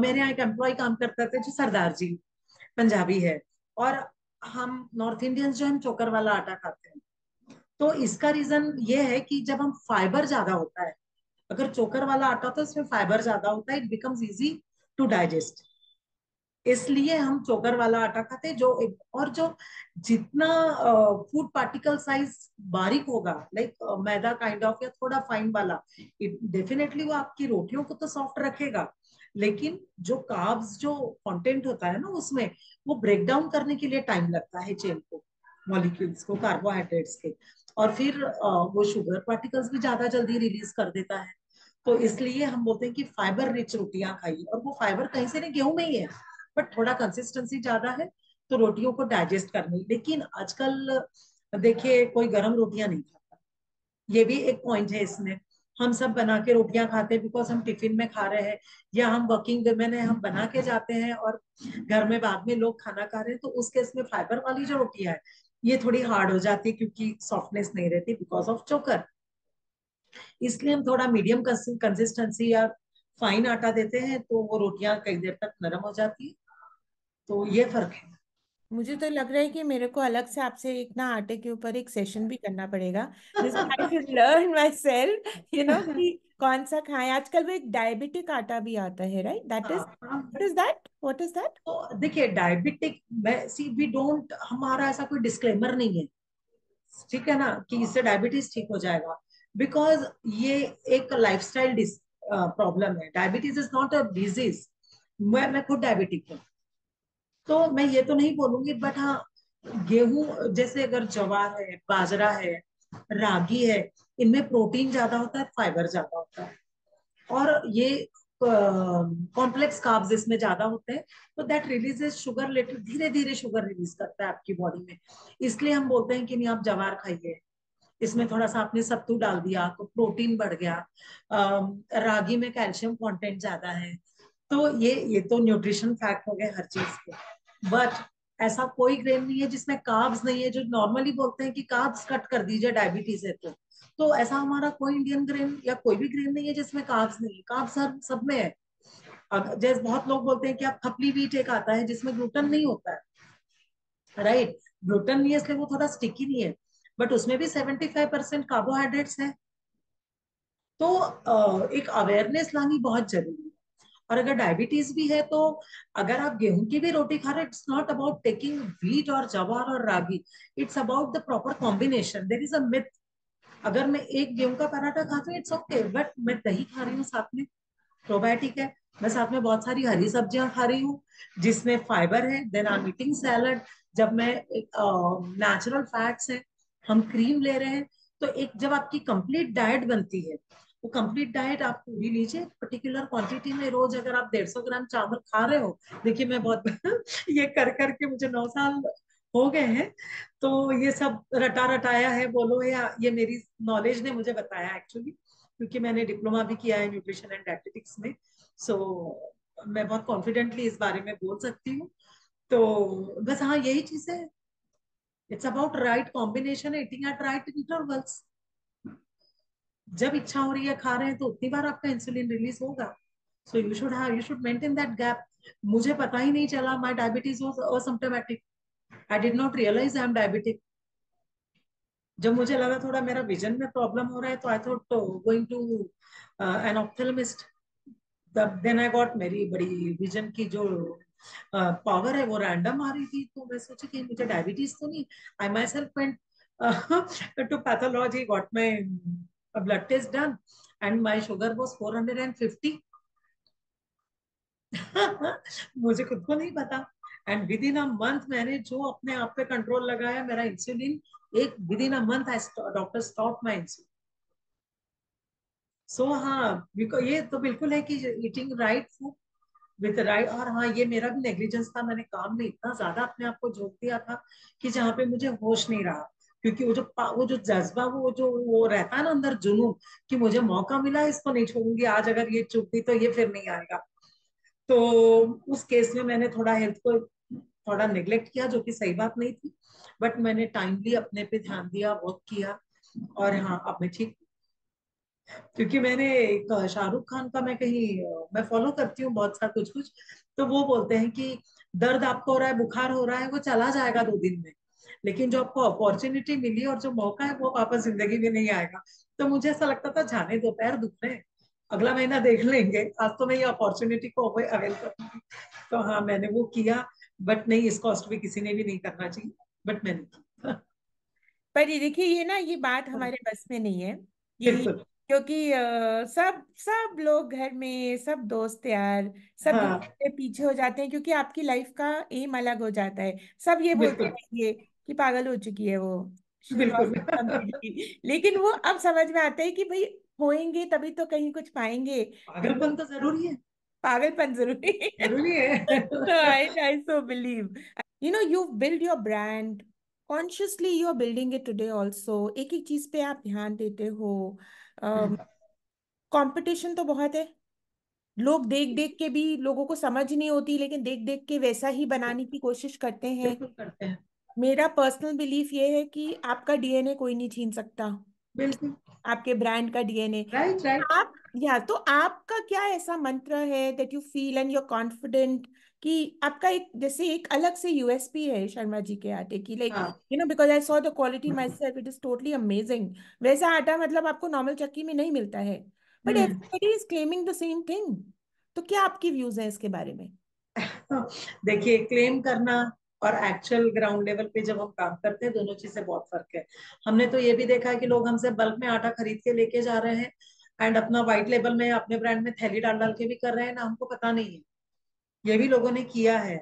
मेरे यहाँ एक एम्प्लॉय काम करते थे जो सरदार जी, पंजाबी है, और हम नॉर्थ इंडियंस जो हम चोकर वाला आटा खाते हैं। तो इसका रीजन ये है कि जब हम फाइबर ज्यादा होता है, अगर चोकर वाला आटा तो इसमें फाइबर ज्यादा होता है, it becomes easy to digest, इसलिए हम चोकर वाला आटा खाते हैं। जो एक और जो जितना फूड पार्टिकल साइज बारीक होगा, लाइक मैदा काइंड ऑफ या थोड़ा फाइन वाला, डेफिनेटली वो आपकी रोटियों को तो सॉफ्ट रखेगा, लेकिन जो कार्ब्स जो कंटेंट होता है ना उसमें, वो ब्रेक डाउन करने के लिए टाइम लगता है चेन को, मॉलिक्यूल्स को, कार्बोहाइड्रेट्स के, और फिर वो शुगर पार्टिकल्स भी ज्यादा जल्दी रिलीज कर देता है। तो इसलिए हम बोलते हैं कि फाइबर रिच रोटियां खाइए, और वो फाइबर कहीं से नहीं, गेहूं में ही है, बट थोड़ा कंसिस्टेंसी ज्यादा है तो रोटियों को डाइजेस्ट करने। लेकिन आजकल देखिए कोई गर्म रोटियां नहीं खाता, ये भी एक पॉइंट है इसमें। हम सब बना के रोटियां खाते हैं बिकॉज हम टिफिन में खा रहे हैं, या हम वर्किंग वुमेन है, हम बना के जाते हैं और घर में बाद में लोग खाना खा रहे हैं, तो उस केस में फाइबर वाली जो रोटियां है ये थोड़ी हार्ड हो जाती है, क्योंकि सॉफ्टनेस नहीं रहती बिकॉज ऑफ चोकर। इसलिए हम थोड़ा मीडियम कंसिस्टेंसी या फाइन आटा देते हैं, तो वो रोटियां कई देर तक नरम हो जाती है। तो ये फर्क है। मुझे तो लग रहा है कि मेरे को अलग से आपसे एक ना आटे के ऊपर एक सेशन भी करना पड़ेगा। This I should learn my self, कि कौन सा खाएं। आजकल वो एक डायबिटिक आटा भी आता है, राइट? दैट इज, हाँ, हाँ। What is that, what is that? तो देखिए डायबिटिक में सी वी डोंट, हमारा ऐसा कोई डिस्क्लेमर नहीं है, ठीक है ना, कि इससे डायबिटीज ठीक हो जाएगा, बिकॉज ये एक लाइफस्टाइल प्रॉब्लम है। Diabetes is not a disease. मैं खुद डायबिटिक हूँ, तो मैं ये तो नहीं बोलूंगी, बट हाँ, गेहूं जैसे अगर ज्वार है, बाजरा है, रागी है, इनमें प्रोटीन ज्यादा होता है, फाइबर ज्यादा होता है, और ये कॉम्प्लेक्स कार्ब्स इसमें ज्यादा होते हैं, तो दैट रिलीजेस शुगर लेटर, धीरे धीरे शुगर रिलीज करता है आपकी बॉडी में। इसलिए हम बोलते हैं कि नहीं आप जवार खाइए, इसमें थोड़ा सा आपने सत्तू डाल दिया तो प्रोटीन बढ़ गया। रागी में कैल्शियम कंटेंट ज्यादा है। तो ये तो न्यूट्रिशन फैक्ट हो गए हर चीज के। बट ऐसा कोई ग्रेन नहीं है जिसमें कार्ब्स नहीं है। जो नॉर्मली बोलते हैं कि कार्ब्स कट कर दीजिए डायबिटीज है तो ऐसा हमारा कोई इंडियन ग्रेन या कोई भी ग्रेन नहीं है जिसमें कार्ब्स नहीं है। कार्ब्स सब में है। जैसे बहुत लोग बोलते हैं कि आप खपली व्हीट एक आता है जिसमें ग्लूटन नहीं होता है, राइट। ग्लूटन नहीं है इसलिए वो थोड़ा स्टिकी नहीं है, बट उसमें भी 75% कार्बोहाइड्रेट्स है। तो एक अवेयरनेस लानी बहुत जरूरी है। और अगर डायबिटीज भी है तो अगर आप गेहूं की भी रोटी खा रहे, it's not about taking wheat और जवार और ragi, it's about the proper combination. There is a myth, अगर मैं एक गेहूं का पराठा खाती हूँ इट्स ओके, बट मैं दही खा रही हूँ साथ में, प्रोबायोटिक है। मैं साथ में बहुत सारी हरी सब्जियां खा रही हूँ जिसमें फाइबर है, then I am eating salad. जब मैं नेचुरल फैट्स है, हम क्रीम ले रहे हैं, तो एक जब आपकी कंप्लीट डाइट बनती है, वो कंप्लीट डाइट आप पूरी लीजिए पर्टिकुलर क्वांटिटी में। रोज अगर आप 150 ग्राम चावल खा रहे हो, देखिए मैं बहुत ये कर करके मुझे 9 साल हो गए हैं, तो ये सब रटा रटाया है बोलो, या ये मेरी नॉलेज ने मुझे बताया एक्चुअली, क्योंकि मैंने डिप्लोमा भी किया है न्यूट्रिशन एंड डायटेटिक्स में। सो मैं बहुत कॉन्फिडेंटली इस बारे में बोल सकती हूँ। तो बस हाँ यही चीज है, it's about right combination, eating at right intervals. जब इच्छा हो रही है खा रहे हैं तो उतनी बार आपका इंसुलिन रिलीज होगा। So you should maintain that gap. मुझे पता ही नहीं चला, my diabetes was asymptomatic, I did not realise I am diabetic. जब मुझे लगा थोड़ा मेरा विजन में प्रॉब्लम हो रहा है तो I thought going to an ophthalmologist. तब देन आई गॉट, मेरी बड़ी विजन की जो पावर है वो रैंडम आ रही थी, तो मैं सोची कि मुझे डायबिटीज तो नहीं। I myself went to pathology, got my blood test done, and my sugar was 450। मुझे खुद को नहीं पता। And within a month मैंने जो अपने आप पे कंट्रोल लगाया, मेरा इंसुलिन एक within a month doctor stop my insulin. So हाँ, ये तो बिल्कुल है कि eating right food with right. और हाँ, ये मेरा भी नेग्लिजेंस था, मैंने काम में इतना ज्यादा अपने आप को झोंक दिया था कि जहाँ पे मुझे होश नहीं रहा। क्योंकि वो जो जज्बा, वो रहता है ना अंदर, जुनून, कि मुझे मौका मिला इसको नहीं छोड़ूंगी, आज अगर ये चूक गई तो ये फिर नहीं आएगा। तो उस केस में मैंने थोड़ा हेल्थ को थोड़ा नेग्लेक्ट किया, जो कि सही बात नहीं थी। बट मैंने टाइमली अपने पे ध्यान दिया, वर्क किया, और हाँ अब मैं ठीक। क्योंकि मैंने एक शाहरुख खान का, मैं फॉलो करती हूँ बहुत सा कुछ कुछ, तो वो बोलते हैं कि दर्द आपको हो रहा है, बुखार हो रहा है, वो चला जाएगा 2 दिन में, लेकिन जो आपको अपॉर्चुनिटी मिली और जो मौका है वो वापस जिंदगी में नहीं आएगा। तो मुझे ऐसा लगता था जाने दो, पैर दुख रहे हैं, अगला महीना देख लेंगे, आज तो मैं ये अपॉर्चुनिटी को अवेल करूंगी। तो हाँ मैंने वो किया। बट नहीं, इस कॉस्ट भी किसी ने भी नहीं करना चाहिए, बट मैंने किया। पर ये देखिए, ये ना, ये बात हमारे बस में नहीं है ये। बिल्कुल। क्योंकि सब सब लोग घर में, सब दोस्त यार, सब धीरे हाँ धीरे पीछे हो जाते हैं, क्योंकि आपकी लाइफ का एम अलग हो जाता है। सब ये बोलते बिल्कुल रहेंगे कि पागल हो चुकी है वो, शी बिल्कुल। Lost completely. लेकिन वो अब समझ में आता है कि भाई, होएंगे तभी तो कहीं कुछ पाएंगे। जब पागलपन तो जरूरी है। पागलपन जरूरी है। जरूरी है। So I so believe. You've built your brand. Consciously, you're building it today also. एक एक चीज पे आप ध्यान देते हो। कंपटीशन तो बहुत है। लोग देख देख के भी, लोगों को समझ नहीं होती, लेकिन देख देख के वैसा ही बनाने की कोशिश करते हैं। बिल्कुल करते हैं। मेरा पर्सनल बिलीफ ये है कि आपका डीएनए कोई नहीं छीन सकता, बिल्कुल। आपके ब्रांड का डीएनए। Right right. आप, या तो आपका क्या ऐसा मंत्र है that you feel and your confident, कि आपका एक, जैसे एक अलग से यूएसपी है शर्मा जी के आटे की, लाइक, हाँ। Because I saw the quality my self, it is totally amazing. वैसा आटा मतलब आपको नॉर्मल चक्की में नहीं मिलता है, but hmm. Everybody is claiming the same thing. तो क्या आपकी व्यूज हैं इसके बारे में? देखिए, क्लेम करना और एक्चुअल ग्राउंड लेवल पे जब हम काम करते हैं, दोनों चीजें बहुत फर्क है। हमने तो ये भी देखा है कि लोग हमसे बल्क में आटा खरीद के लेके जा रहे हैं, एंड अपना व्हाइट लेबल में, अपने ब्रांड में थैली डाल डाल के भी कर रहे हैं ना, हमको पता नहीं है। ये भी लोगों ने किया है।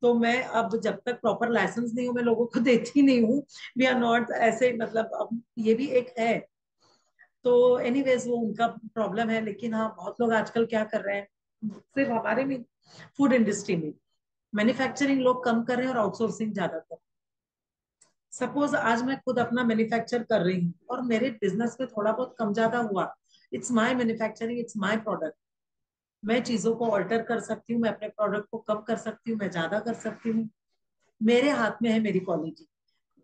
तो मैं अब जब तक प्रॉपर लाइसेंस नहीं हो, मैं लोगों को देती नहीं हूँ। वी आर नॉट ऐसे, मतलब अब ये भी एक है। तो एनीवेज वो उनका प्रॉब्लम है, लेकिन हाँ बहुत लोग आजकल क्या कर रहे हैं, सिर्फ हमारे में, फूड इंडस्ट्री में मैन्युफैक्चरिंग लोग कम कर रहे हैं और आउटसोर्सिंग ज्यादा कर रहे हैं। सपोज आज मैं खुद अपना मैन्युफैक्चर कर रही हूँ और मेरे बिजनेस में थोड़ा बहुत कम ज्यादा हुआ, it's my manufacturing, it's my product. मैं चीजों को ऑल्टर कर सकती हूँ, मैं अपने प्रोडक्ट को कम कर सकती हूँ, मैं ज्यादा कर सकती हूँ। मेरे हाथ में है मेरी क्वालिटी।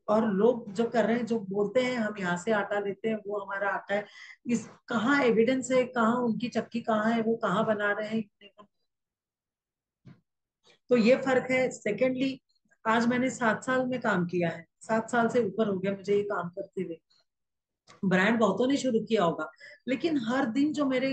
और लोग जो कर रहे हैं, जो बोलते हैं हम यहाँ से आटा लेते हैं, वो हमारा आटा है, इस कहाँ एविडेंस है, कहाँ उनकी चक्की कहाँ है, वो कहाँ बना रहे हैं। तो ये फर्क है। सेकेंडली, आज मैंने 7 साल में काम किया है, 7 साल से ऊपर हो गया मुझे ये काम करते हुए। ब्रांड बहुतों ने शुरू किया होगा, लेकिन हर दिन जो मेरे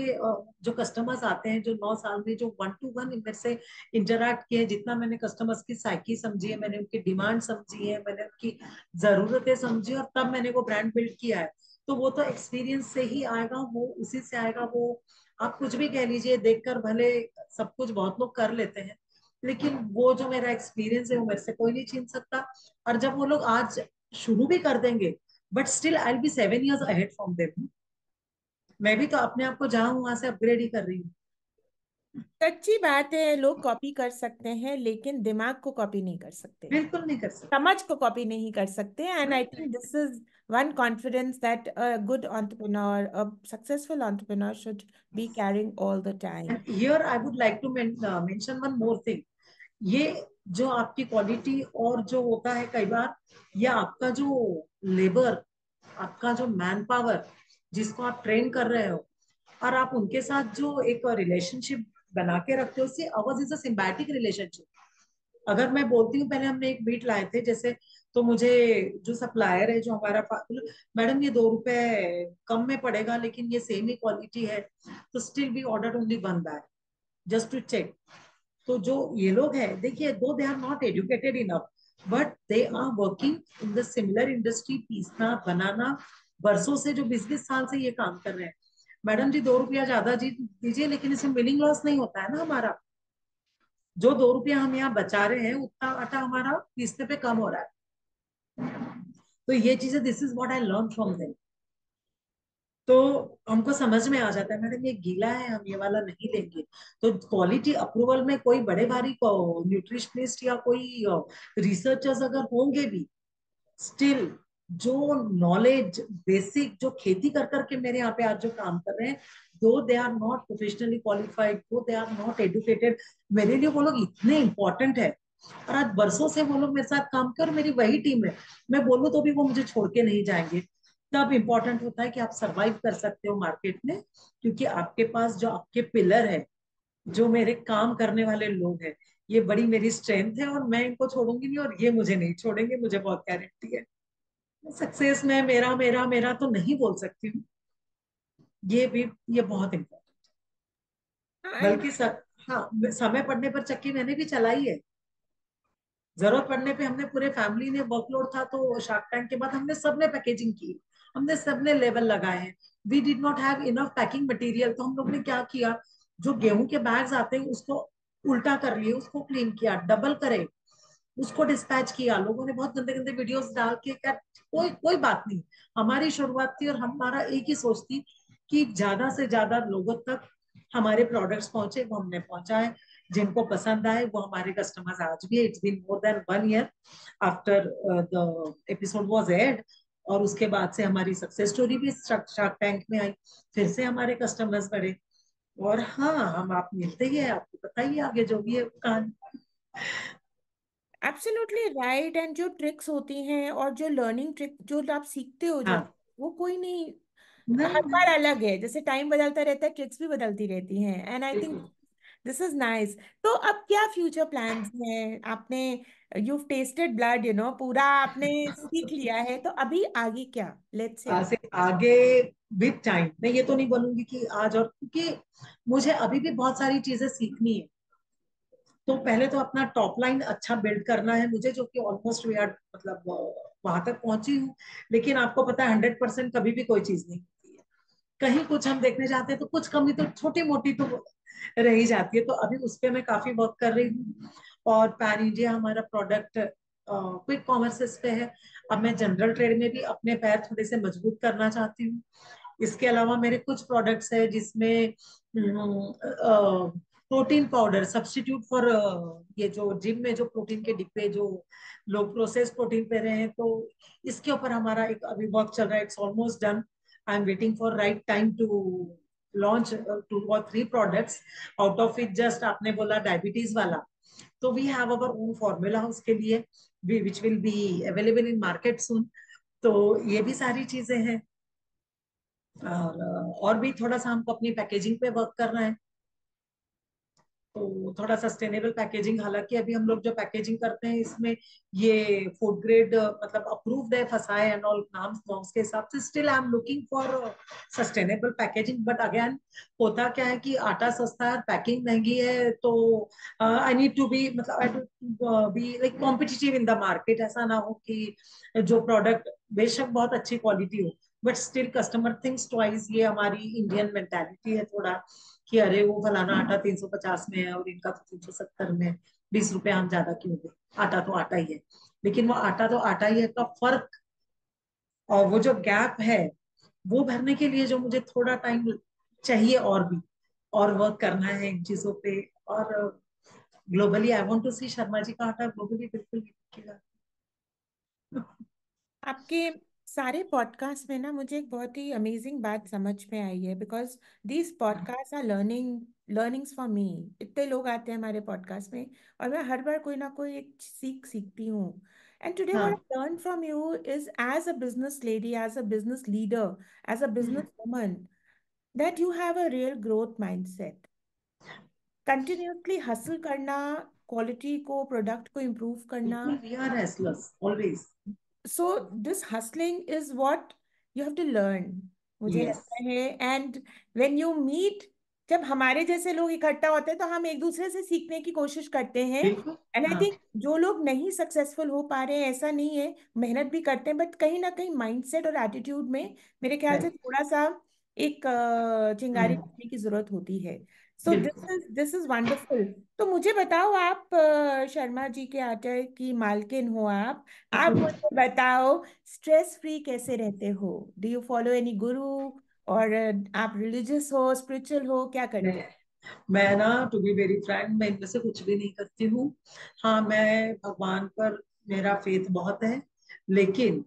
जो कस्टमर्स आते हैं, जो 9 साल में जो 1 to 1 मेरे से इंटरेक्ट किए हैं, जितना मैंने कस्टमर्स की साइकी समझी है, मैंने उनकी डिमांड समझी है, मैंने उनकी जरूरतें समझी, और तब मैंने वो ब्रांड बिल्ड किया है। तो वो तो एक्सपीरियंस से ही आएगा, वो उसी से आएगा। वो आप कुछ भी कह लीजिए, देखकर भले सब कुछ बहुत लोग कर लेते हैं, लेकिन वो जो मेरा एक्सपीरियंस है वो मेरे से कोई नहीं छीन सकता। और जब वो लोग आज शुरू भी कर देंगे, but still I will be 7 years ahead from them. मैं भी तो अपने आप को जहां हूं वहां से अपग्रेड ही कर रही हूँ। सच्ची बात है, लोग कॉपी कर सकते हैं लेकिन दिमाग को कॉपी नहीं कर सकते, बिल्कुल नहीं कर सकते। समझ को कॉपी नहीं कर सकते। And I think this is one confidence that a good entrepreneur, a successful entrepreneur should be carrying all the time. And here I would like to mention one more thing. ये जो आपकी क्वालिटी और जो होता है कई बार, या आपका जो लेबर, आपका जो मैन पावर जिसको आप ट्रेन कर रहे हो, और आप उनके साथ जो एक रिलेशनशिप बना के रखते हो, see ours is a symbiotic relationship. अगर मैं बोलती हूँ, पहले हमने एक मीट लाए थे जैसे, तो मुझे जो सप्लायर है, जो हमारा मैडम ये 2 रुपए कम में पड़ेगा लेकिन ये सेम ही क्वालिटी है, तो still we order only 1 bag just to check. तो जो ये लोग हैं, देखिए, though they are not educated enough, but they are working in the similar industry, पीसना बनाना, वर्षों से, जो 20-20 साल से ये काम कर रहे हैं। मैडम जी 2 रुपया ज्यादा जी दीजिए, लेकिन इसमें मिलिंग लॉस नहीं होता है ना हमारा। जो 2 रुपया हम यहाँ बचा रहे हैं, उतना आटा हमारा पीसने पे कम हो रहा है। तो ये चीजें, this is what I learn from them. तो हमको समझ में आ जाता है, मैडम ये गीला है, हम ये वाला नहीं लेंगे। तो क्वालिटी अप्रूवल में कोई बड़े भारी न्यूट्रिशनिस्ट या कोई रिसर्चर्स अगर होंगे भी, स्टिल जो नॉलेज बेसिक जो खेती कर करके मेरे यहाँ पे आज जो काम कर रहे हैं, though they are not professionally qualified, though they are not educated, मेरे लिए वो लोग इतने इंपॉर्टेंट है। और आज बरसों से वो लोग मेरे साथ काम कर, मेरी वही टीम है, मैं बोलूँ तो भी वो मुझे छोड़ के नहीं जाएंगे। तब इंपॉर्टेंट होता है कि आप सरवाइव कर सकते हो मार्केट में, क्योंकि आपके पास जो आपके पिलर है, जो मेरे काम करने वाले लोग हैं, ये बड़ी मेरी स्ट्रेंथ है, और मैं इनको छोड़ूंगी नहीं, और ये मुझे नहीं छोड़ेंगे, मुझे बहुत गारंटी है। सक्सेस में मेरा मेरा मेरा तो नहीं बोल सकती हूँ, ये भी, ये बहुत इम्पोर्टेंट है। And बल्कि हाँ, समय पड़ने पर चक्की मैंने भी चलाई है। जरूरत पड़ने पे हमने, पूरे फैमिली ने वर्कलोड था, तो शार्क टैंक के बाद हमने सबने पैकेजिंग की, हमने सबने लेवल लगाए हैं। We did not have enough packing material, तो हम लोग ने क्या किया, जो गेहूं के बैग्स आते हैं उसको उल्टा कर लिए, उसको क्लीन किया, डबल करे, उसको डिस्पैच किया। लोगों ने बहुत गंदे गंदे वीडियोस डाल के क्या, कोई कोई बात नहीं। हमारी शुरुआत थी और हमारा एक ही सोच थी कि ज्यादा से ज्यादा लोगों तक हमारे प्रोडक्ट्स पहुंचे, वो हमने पहुंचाए। जिनको पसंद आए वो हमारे कस्टमर्स आज भी, it's been more than 1 year after the episode was aired. और उसके बाद से हमारी सक्सेस स्टोरी भी शार्क टैंक में आई, फिर से हमारे कस्टमर्स बढ़े। और हाँ, हम आप मिलते ही है, आपको पता ही है आगे जो भी है कहानी। Absolutely right. एंड जो ट्रिक्स होती हैं और जो लर्निंग ट्रिक जो आप सीखते हो, जब हाँ, वो कोई नहीं, नहीं हर बार नहीं, अलग है, जैसे टाइम बदलता रहता है ट्रिक्स भी बदलती रहती हैं। एंड आई थिंक बिल्कुल। This is nice. तो अब क्या फ्यूचर प्लान्स हैं आपने? यू टेस्टेड ब्लड, पूरा आपने सीख लिया है, तो अभी आगे क्या? लेट्स से से आगे विद टाइम, मैं ये तो नहीं बोलूंगी कि आज, और क्योंकि मुझे अभी भी बहुत सारी चीजें सीखनी है। तो पहले तो अपना टॉप लाइन अच्छा बिल्ड करना है मुझे, जो कि ऑलमोस्ट वी आर, मतलब वहां तक पहुंची हूँ। लेकिन आपको पता है 100% कभी भी कोई चीज नहीं होती है। कहीं कुछ हम देखने जाते हैं तो कुछ कमी तो छोटी मोटी तो रह ही जाती है। तो अभी उस पर मैं काफी वर्क कर रही हूँ। और पैन इंडिया हमारा प्रोडक्ट क्विक कॉमर्स पे है। अब मैं जनरल ट्रेड में भी अपने पैर थोड़े से मजबूत करना चाहती हूँ। इसके अलावा मेरे कुछ प्रोडक्ट्स है जिसमें प्रोटीन पाउडर सब्स्टिट्यूट फॉर, ये जो जिम में जो प्रोटीन के डिब्बे जो लोग प्रोसेस प्रोटीन पे रहे हैं, तो इसके ऊपर हमारा एक अभी वर्क चल रहा है, it's almost done. I am waiting for right time to launch 2 or 3 products. Out of it just आपने बोला डायबिटीज वाला, तो we have our own formula उसके लिए, which will be available in market soon. तो ये भी सारी चीजें हैं। और भी थोड़ा सा हमको अपनी पैकेजिंग पे वर्क करना है, तो थोड़ा सस्टेनेबल पैकेजिंग, हालांकि अभी हम लोग जो पैकेजिंग करते हैं इसमें ये फूड ग्रेड मतलब अप्रूव्ड है, फसाए एंड ऑल नाम्स नॉर्म्स के हिसाब से, still I am looking for sustainable packaging. But again होता क्या है कि आटा सस्ता है, पैकिंग महंगी है, तो आई नीड टू बी, मतलब I to be like competitive in the market. ऐसा ना हो कि जो प्रोडक्ट बेशक बहुत अच्छी क्वालिटी हो, but still customer thinks twice. ये हमारी इंडियन मेंटालिटी है थोड़ा, कि अरे वो फलाना आटा 350 में है और इनका तो 370 में है, 20 रुपए हम ज्यादा क्यों दे। आटा तो आटा ही है, लेकिन वो आटा तो आटा ही है का फर्क, और वो जो गैप है वो भरने के लिए जो मुझे थोड़ा टाइम चाहिए, और भी और वर्क करना है इन चीजों पे। और ग्लोबली आई वांट टू सी शर्मा जी का आटा ग्लोबली बिल्कुल बिकेगा। आपके सारे पॉडकास्ट में ना मुझे एक बहुत ही अमेजिंग बात समझ में आई है, because these podcast are learnings for me. इतने लोग आते हैं हमारे पॉडकास्ट में और मैं हर बार कोई ना कोई एक सीखती हूँ। एंड टुडे व्हाट हाँ, I learn from you is, as a business lady, as a business leader, as a business woman, that you have a real growth mindset. Continuously hustle करना, क्वालिटी को, प्रोडक्ट को इम्प्रूव करना। बिल्कुल, we are restless always. So this hustling is what you have to learn, मुझे यस, लगता है। एंड when you meet, जब हमारे जैसे लोग इकट्ठा होते हैं तो हम एक दूसरे से सीखने की कोशिश करते हैं। बिल्कुल। एंड आई हाँ, थिंक जो लोग नहीं सक्सेसफुल हो पा रहे हैं, ऐसा नहीं है, मेहनत भी करते हैं, बट कहीं ना कहीं माइंडसेट और एटीट्यूड में मेरे ख्याल से राइट। थोड़ा सा एक चिंगारी करने की जरूरत होती है। सो बिल्कुल। This is wonderful. तो मुझे बताओ, आप शर्मा जी के आटे की मालकिन हो आप मुझे बताओ, स्ट्रेस फ्री कैसे रहते हो? डू यू फॉलो एनी गुरु, और आप रिलीजियस हो, स्पिरिचुअल हो, क्या करते मैं हो? मैं ना, टू बी वेरी फ्रैंक, मैं इनमें से कुछ भी नहीं करती हूँ। हाँ, मैं भगवान पर मेरा फेथ बहुत है, लेकिन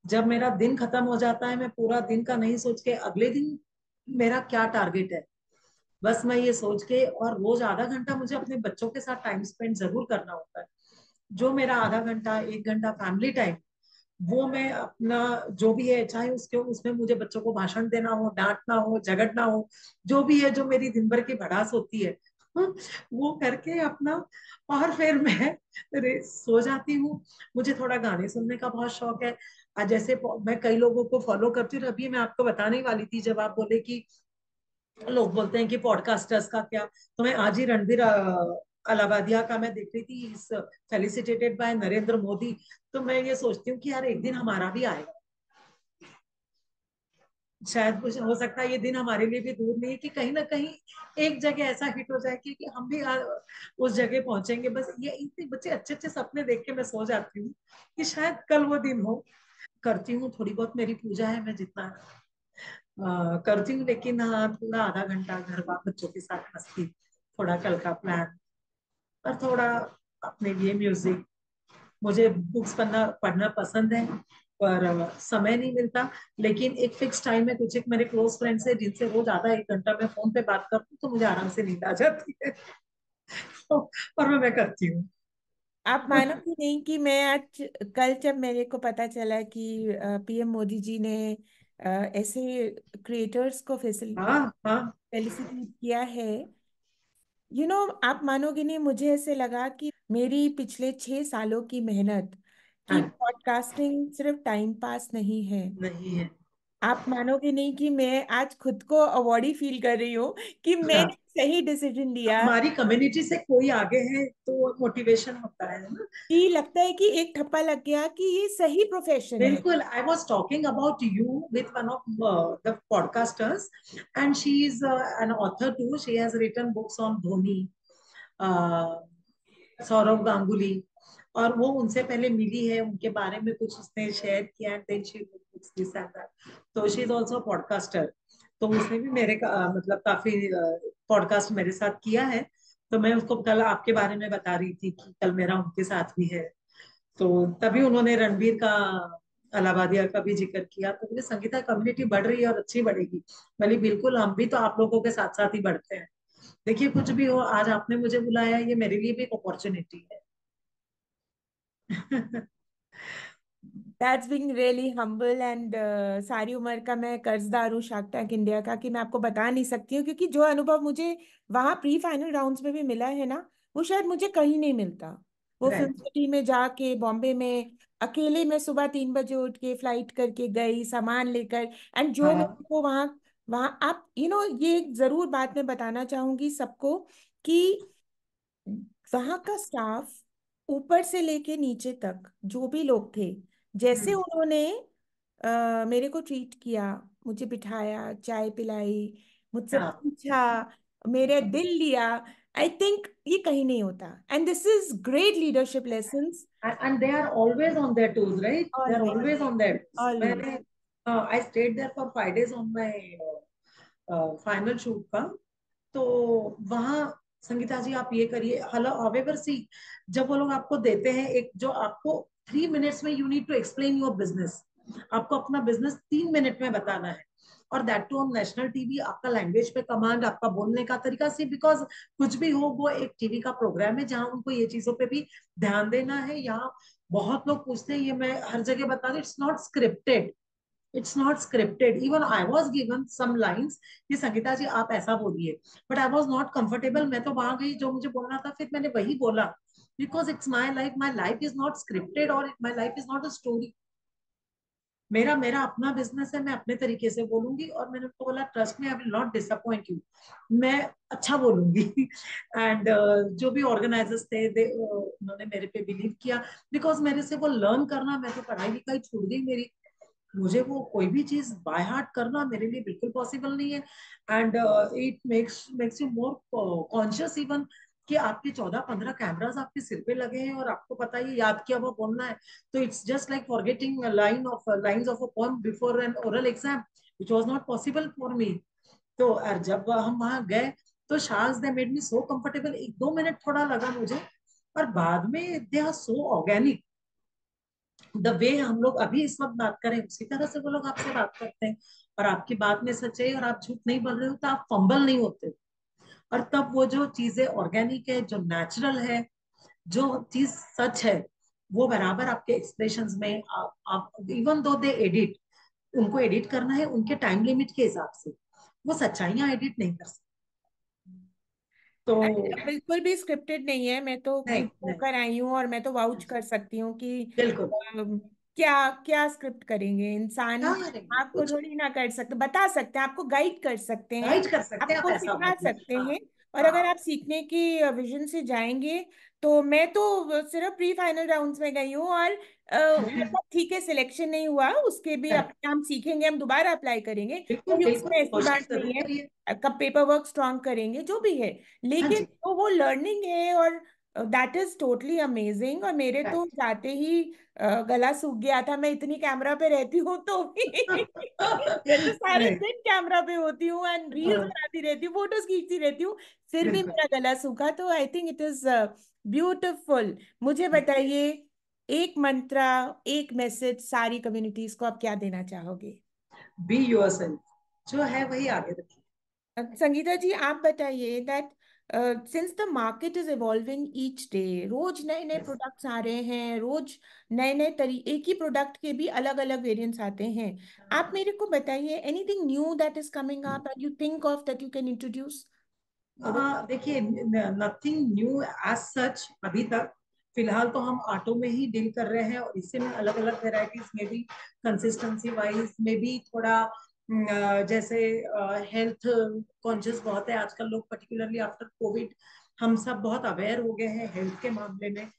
जब मेरा दिन खत्म हो जाता है, मैं पूरा दिन का नहीं सोच के अगले दिन मेरा क्या टारगेट है, बस मैं ये सोच के, और रोज आधा घंटा मुझे अपने बच्चों के साथ टाइम स्पेंड जरूर करना होता है। जो मेरा आधा घंटा 1 घंटा फैमिली टाइम, वो मैं अपना जो भी है, चाहे उसके उसमें मुझे बच्चों को भाषण देना हो, डांटना हो, झगड़ना हो, जो भी है, जो मेरी दिन भर की भड़ास होती है, वो करके अपना, और फिर मैं सो जाती हूँ। मुझे थोड़ा गाने सुनने का बहुत शौक है। आज जैसे मैं कई लोगों को फॉलो करती हूँ, अभी मैं आपको बताने ही वाली थी, जब आप बोले कि लोग बोलते हैं कि पॉडकास्टर्स का क्या, तो मैं आज ही रणबीर अलाहाबादिया का मैं देख रही थी, इस फेलिसिटेटेड बाय नरेंद्र मोदी। तो मैं ये सोचती हूँ कि यार एक दिन हमारा भी आएगा, शायद कुछ हो सकता है ये दिन हमारे लिए भी दूर नहीं है, कि कहीं ना कहीं एक जगह ऐसा हिट हो जाए कि हम भी उस जगह पहुंचेंगे। बस ये इतने बच्चे अच्छे अच्छे सपने देख के मैं सो जाती हूँ कि शायद कल वो दिन हो। करती हूँ थोड़ी बहुत, मेरी पूजा है, मैं जितना करती हूँ, लेकिन हाँ, थोड़ा आधा घंटा घर बच्चों के साथ मस्ती, थोड़ा कल का प्लान, और थोड़ा अपने लिए म्यूजिक। मुझे बुक्स पढ़ना पढ़ना पसंद है, पर समय नहीं मिलता। लेकिन एक फिक्स टाइम है, कुछ एक मेरे क्लोज फ्रेंड्स है जिनसे रोज आधा 1 घंटा मैं फोन पे बात करती हूँ, तो मुझे आराम से नींद आ जाती है। तो, और मैं करती हूँ। आप मानोगे नहीं कि मैं आज, कल जब मेरे को पता चला कि पीएम मोदी जी ने ऐसे क्रिएटर्स को हाँ, हाँ, फेलिसिटेट किया है, आप मानोगे नहीं, मुझे ऐसे लगा कि मेरी पिछले 6 सालों की मेहनत कि हाँ, पॉडकास्टिंग सिर्फ टाइम पास नहीं है। नहीं है। आप मानोगे नहीं कि मैं आज खुद को अवॉर्डी फील कर रही हूँ कि हाँ, मैंने सही डिसीजन लिया। हमारी कम्युनिटी से कोई आगे है तो मोटिवेशन होता है ना। कि लगता है कि एक ठप्पा लग गया कि ये सही प्रोफेशन है। बिल्कुल, I was talking about you with one of the podcasters, and she is an author too, she has written books on Dhoni, Sourav Ganguly, और वो उनसे पहले मिली है, उनके बारे में कुछ उसने शेयर किया, and then she this and that. तो शी इज आल्सो पॉडकास्टर। तो उसने भी मेरे का मतलब काफी पॉडकास्ट मेरे साथ किया है। तो मैं उसको कल आपके बारे में बता रही थी कि कल मेरा उनके साथ भी है। तो तभी उन्होंने रणबीर का, अलाहाबादिया का भी जिक्र किया। तो मुझे संगीता कम्युनिटी बढ़ रही है और अच्छी बढ़ेगी। भले बिल्कुल, हम भी तो आप लोगों के साथ साथ ही बढ़ते हैं। देखिए कुछ भी हो, आज आपने मुझे बुलाया, ये मेरे लिए भी एक अपॉर्चुनिटी है। That's being really humble and सारी उम्र का मैं कर्जदार हूँ शार्क टैंक इंडिया का, कि मैं आपको बता नहीं सकती हूँ, क्योंकि जो अनुभव मुझे वहाँ प्री फाइनल राउंड्स में भी मिला है ना, वो शायद मुझे कहीं नहीं मिलता। वो फिल्म राइट। सिटी में जाके, बॉम्बे में अकेले मैं सुबह 3 बजे उठ के फ्लाइट करके गई सामान लेकर, एंड जो हाँ। मेरे को वहाँ, वहाँ आप ये एक जरूर बात मैं बताना चाहूंगी सबको, कि वहां का स्टाफ ऊपर से लेके नीचे तक जो भी लोग थे, जैसे हम्म। उन्होंने मेरे को ट्रीट किया, मुझे बिठाया, चाय पिलाई, मुझसे हाँ। पूछा, मेरे दिल लिया, आई थिंक ये कहीं नहीं होता, and this is great leadership lessons. And they are always on their toes, right? They are always, always on their toes. Always. मैंने I stayed there for 5 days on my final shoot का। तो वहाँ, संगीता जी आप ये करिए, हेलो हावेवर सी, जब वो लोग आपको देते हैं एक, जो आपको 3 मिनट्स में, you need to explain your business, आपको अपना बिजनेस 3 मिनट में बताना है, और that too on national TV, आपका लैंग्वेज पे कमांड, आपका बोलने का तरीका सी, बिकॉज कुछ भी हो, वो एक टीवी का प्रोग्राम है जहां उनको ये चीजों पे भी ध्यान देना है। यहाँ बहुत लोग पूछते हैं, ये मैं हर जगह बता दूं, it's not scripted, it's not scripted. Even I was given some lines कि संगीता जी आप ऐसा बोलिए, but I was not comfortable. मैं तो वहां गई, जो मुझे बोलना था फिर मैंने वही बोला, because it's my life is not scripted, और my life is not a story. मेरा मेरा अपना बिजनेस है, मैं अपने तरीके से बोलूंगी, और मैंने उनको बोला trust me, I will not disappoint you, मैं अच्छा बोलूंगी। एंड जो भी ऑर्गेनाइजर्स थे, उन्होंने मेरे पे बिलीव किया, बिकॉज मेरे से वो लर्न करना, मैं तो पढ़ाई लिखाई छूट गई मेरी, मुझे वो कोई भी चीज बाय हार्ट करना मेरे लिए बिल्कुल पॉसिबल नहीं है। And it makes you more conscious even, कि आपके 14-15 कैमरास आपके सिर पे लगे हैं और आपको पता है ये याद किया हुआ बोलना है। तो it's just like forgetting lines of a poem before an oral exam, which was not possible for me. तो जब हम वहां गए, तो sharks they made me so comfortable, 1-2 minute थोड़ा लगा मुझे, और बाद में they are so organic. The way हम लोग अभी इस वक्त बात करें, उसी तरह से वो लोग आपसे बात करते हैं, और आपकी बात में सच्चाई और आप झूठ नहीं बोल रहे हो, तो आप फंबल नहीं होते। और तब वो जो चीजें ऑर्गेनिक है, जो नेचुरल है, जो चीज सच है, वो बराबर आपके एक्सप्रेशंस में, आप इवन दो दे एडिट, उनको एडिट करना है उनके टाइम लिमिट के हिसाब से, वो सच्चाइयां एडिट नहीं कर सकते। तो बिल्कुल भी स्क्रिप्टेड नहीं है, मैं तो नहीं, खुद नहीं। होकर आई हूँ, और मैं तो हाँ वाउच जी, कर सकती हूँ कि बिल्कुल। क्या क्या स्क्रिप्ट करेंगे इंसान। क्या करेंगे, आपको कुछ थोड़ी ना कर सकते, बता सकते हैं, आपको गाइड कर सकते हैं, गाइड कर सकते हैं, आप आपको ऐसा सिखा बोलिए। सकते हाँ। हैं। और हाँ। अगर आप सीखने की विजन से जाएंगे, तो मैं तो सिर्फ प्री फाइनल राउंड्स में गई हूँ, और मतलब ठीक है, सिलेक्शन नहीं हुआ, उसके भी Correct. अपने हम सीखेंगे, हम दोबारा अप्लाई करेंगे, बिल्कुल कोई बिल्कुल, उसमें ऐसी कोशिश बात जरूर नहीं है। करिए। कब पेपर वर्क स्ट्रॉन्ग करेंगे जो भी है, हाँ लेकिन जी। तो वो लर्निंग है, और दैट इज टोटली अमेजिंग। और मेरे तो Correct. जाते ही गला सूख गया था, मैं इतनी कैमरा पे रहती हूँ तो भी मैं तो सारे नहीं। दिन कैमरा पे होती हूँ, एंड रील्स हाँ, बनाती रहती हूँ, फोटोज खींचती रहती हूँ, फिर भी बिल्कुल। मेरा गला सूखा। तो आई थिंक इट इज ब्यूटिफुल। मुझे बताइए, एक मंत्रा, एक मैसेज सारी कम्युनिटीज को आप क्या देना चाहोगे? बी योर सेल्फ, जो है वही आगे रखिए। संगीता जी आप बताइए that since the market is evolving each day, रोज नए नए यस। प्रोडक्ट्स आ रहे हैं, रोज नए नए एक ही प्रोडक्ट के भी अलग अलग वेरिएंट्स आते हैं, आप मेरे को बताइए anything knew that is coming up and you think of that you can introduce. देखिए, नथिंग न्यू एज सच अभी तक। फिलहाल तो हम ऑटो में ही डील कर रहे हैं, और इससे में अलग अलग वेराइटीज में भी, कंसिस्टेंसी वाइज में भी थोड़ा, जैसे हेल्थ कॉन्शियस बहुत है आजकल लोग, पर्टिकुलरली आफ्टर कोविड, हम सब बहुत अवेयर हो गए हैं हेल्थ के मामले में।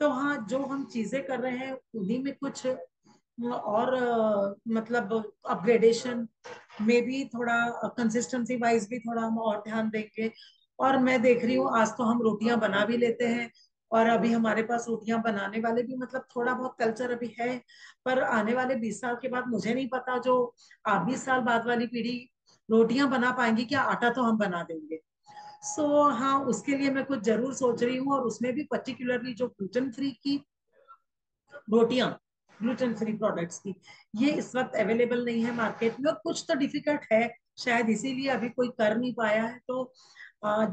तो हाँ, जो हम चीजें कर रहे हैं उन्हीं में कुछ और मतलब अपग्रेडेशन में भी थोड़ा, कंसिस्टेंसी वाइज भी थोड़ा हम और ध्यान देंगे। और मैं देख रही हूँ, आज तो हम रोटियां बना भी लेते हैं, और अभी हमारे पास रोटियां बनाने वाले भी, मतलब थोड़ा बहुत कल्चर अभी है। पर आने वाले 20 साल के बाद मुझे नहीं पता, जो 20 साल बाद वाली पीढ़ी रोटियां बना पाएंगी क्या, आटा तो हम बना देंगे। हाँ, उसके लिए मैं कुछ जरूर सोच रही हूँ, और उसमें भी पर्टिकुलरली जो ग्लूटेन फ्री की रोटियां, ग्लूटेन फ्री प्रोडक्ट्स की, ये इस वक्त अवेलेबल नहीं है मार्केट में, और कुछ तो डिफिकल्ट है, शायद इसीलिए अभी कोई कर नहीं पाया है। तो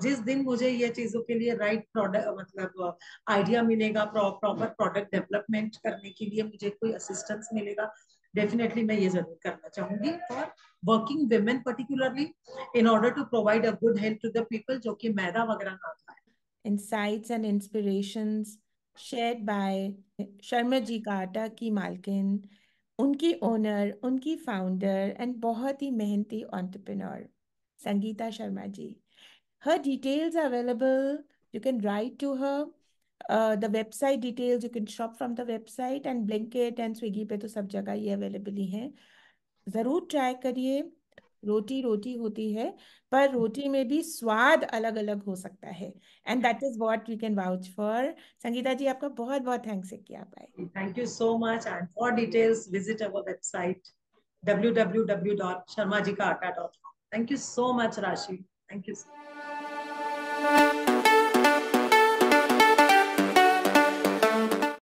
जिस दिन मुझे ये चीजों के लिए राइट प्रोडक्ट मतलब आइडिया मिलेगा, प्रॉपर प्रोडक्ट डेवलपमेंट करने के लिए मुझे कोई असिस्टेंस मिलेगा, डेफिनेटली मैं ये जरूर करना चाहूंगी for working women particularly, in order to provide a good health to the people जो कि मैदा वगैरह ना खाए। Insights and inspirations shared by Sharma ji का आटा की मालकिन, उनकी ओनर, उनकी फाउंडर एंड बहुत ही मेहनती entrepreneur Sangeeta Sharma ji. Her details are available. You can write to her. The website details, you can shop from the website, and Blinkit and Swiggy पे तो सब जगह ये अवेलेबल ही है. ज़रूर ट्राई करिए. रोटी रोटी होती है, पर रोटी में भी स्वाद अलग अलग हो सकता है. And that is what we can vouch for. Sangeeta ji, आपका बहुत बहुत थैंक्स है कि आप आए. Thank you so much. And for details, visit our website www.sharmajikaata.com. Thank you so much, Rashi. Thank you.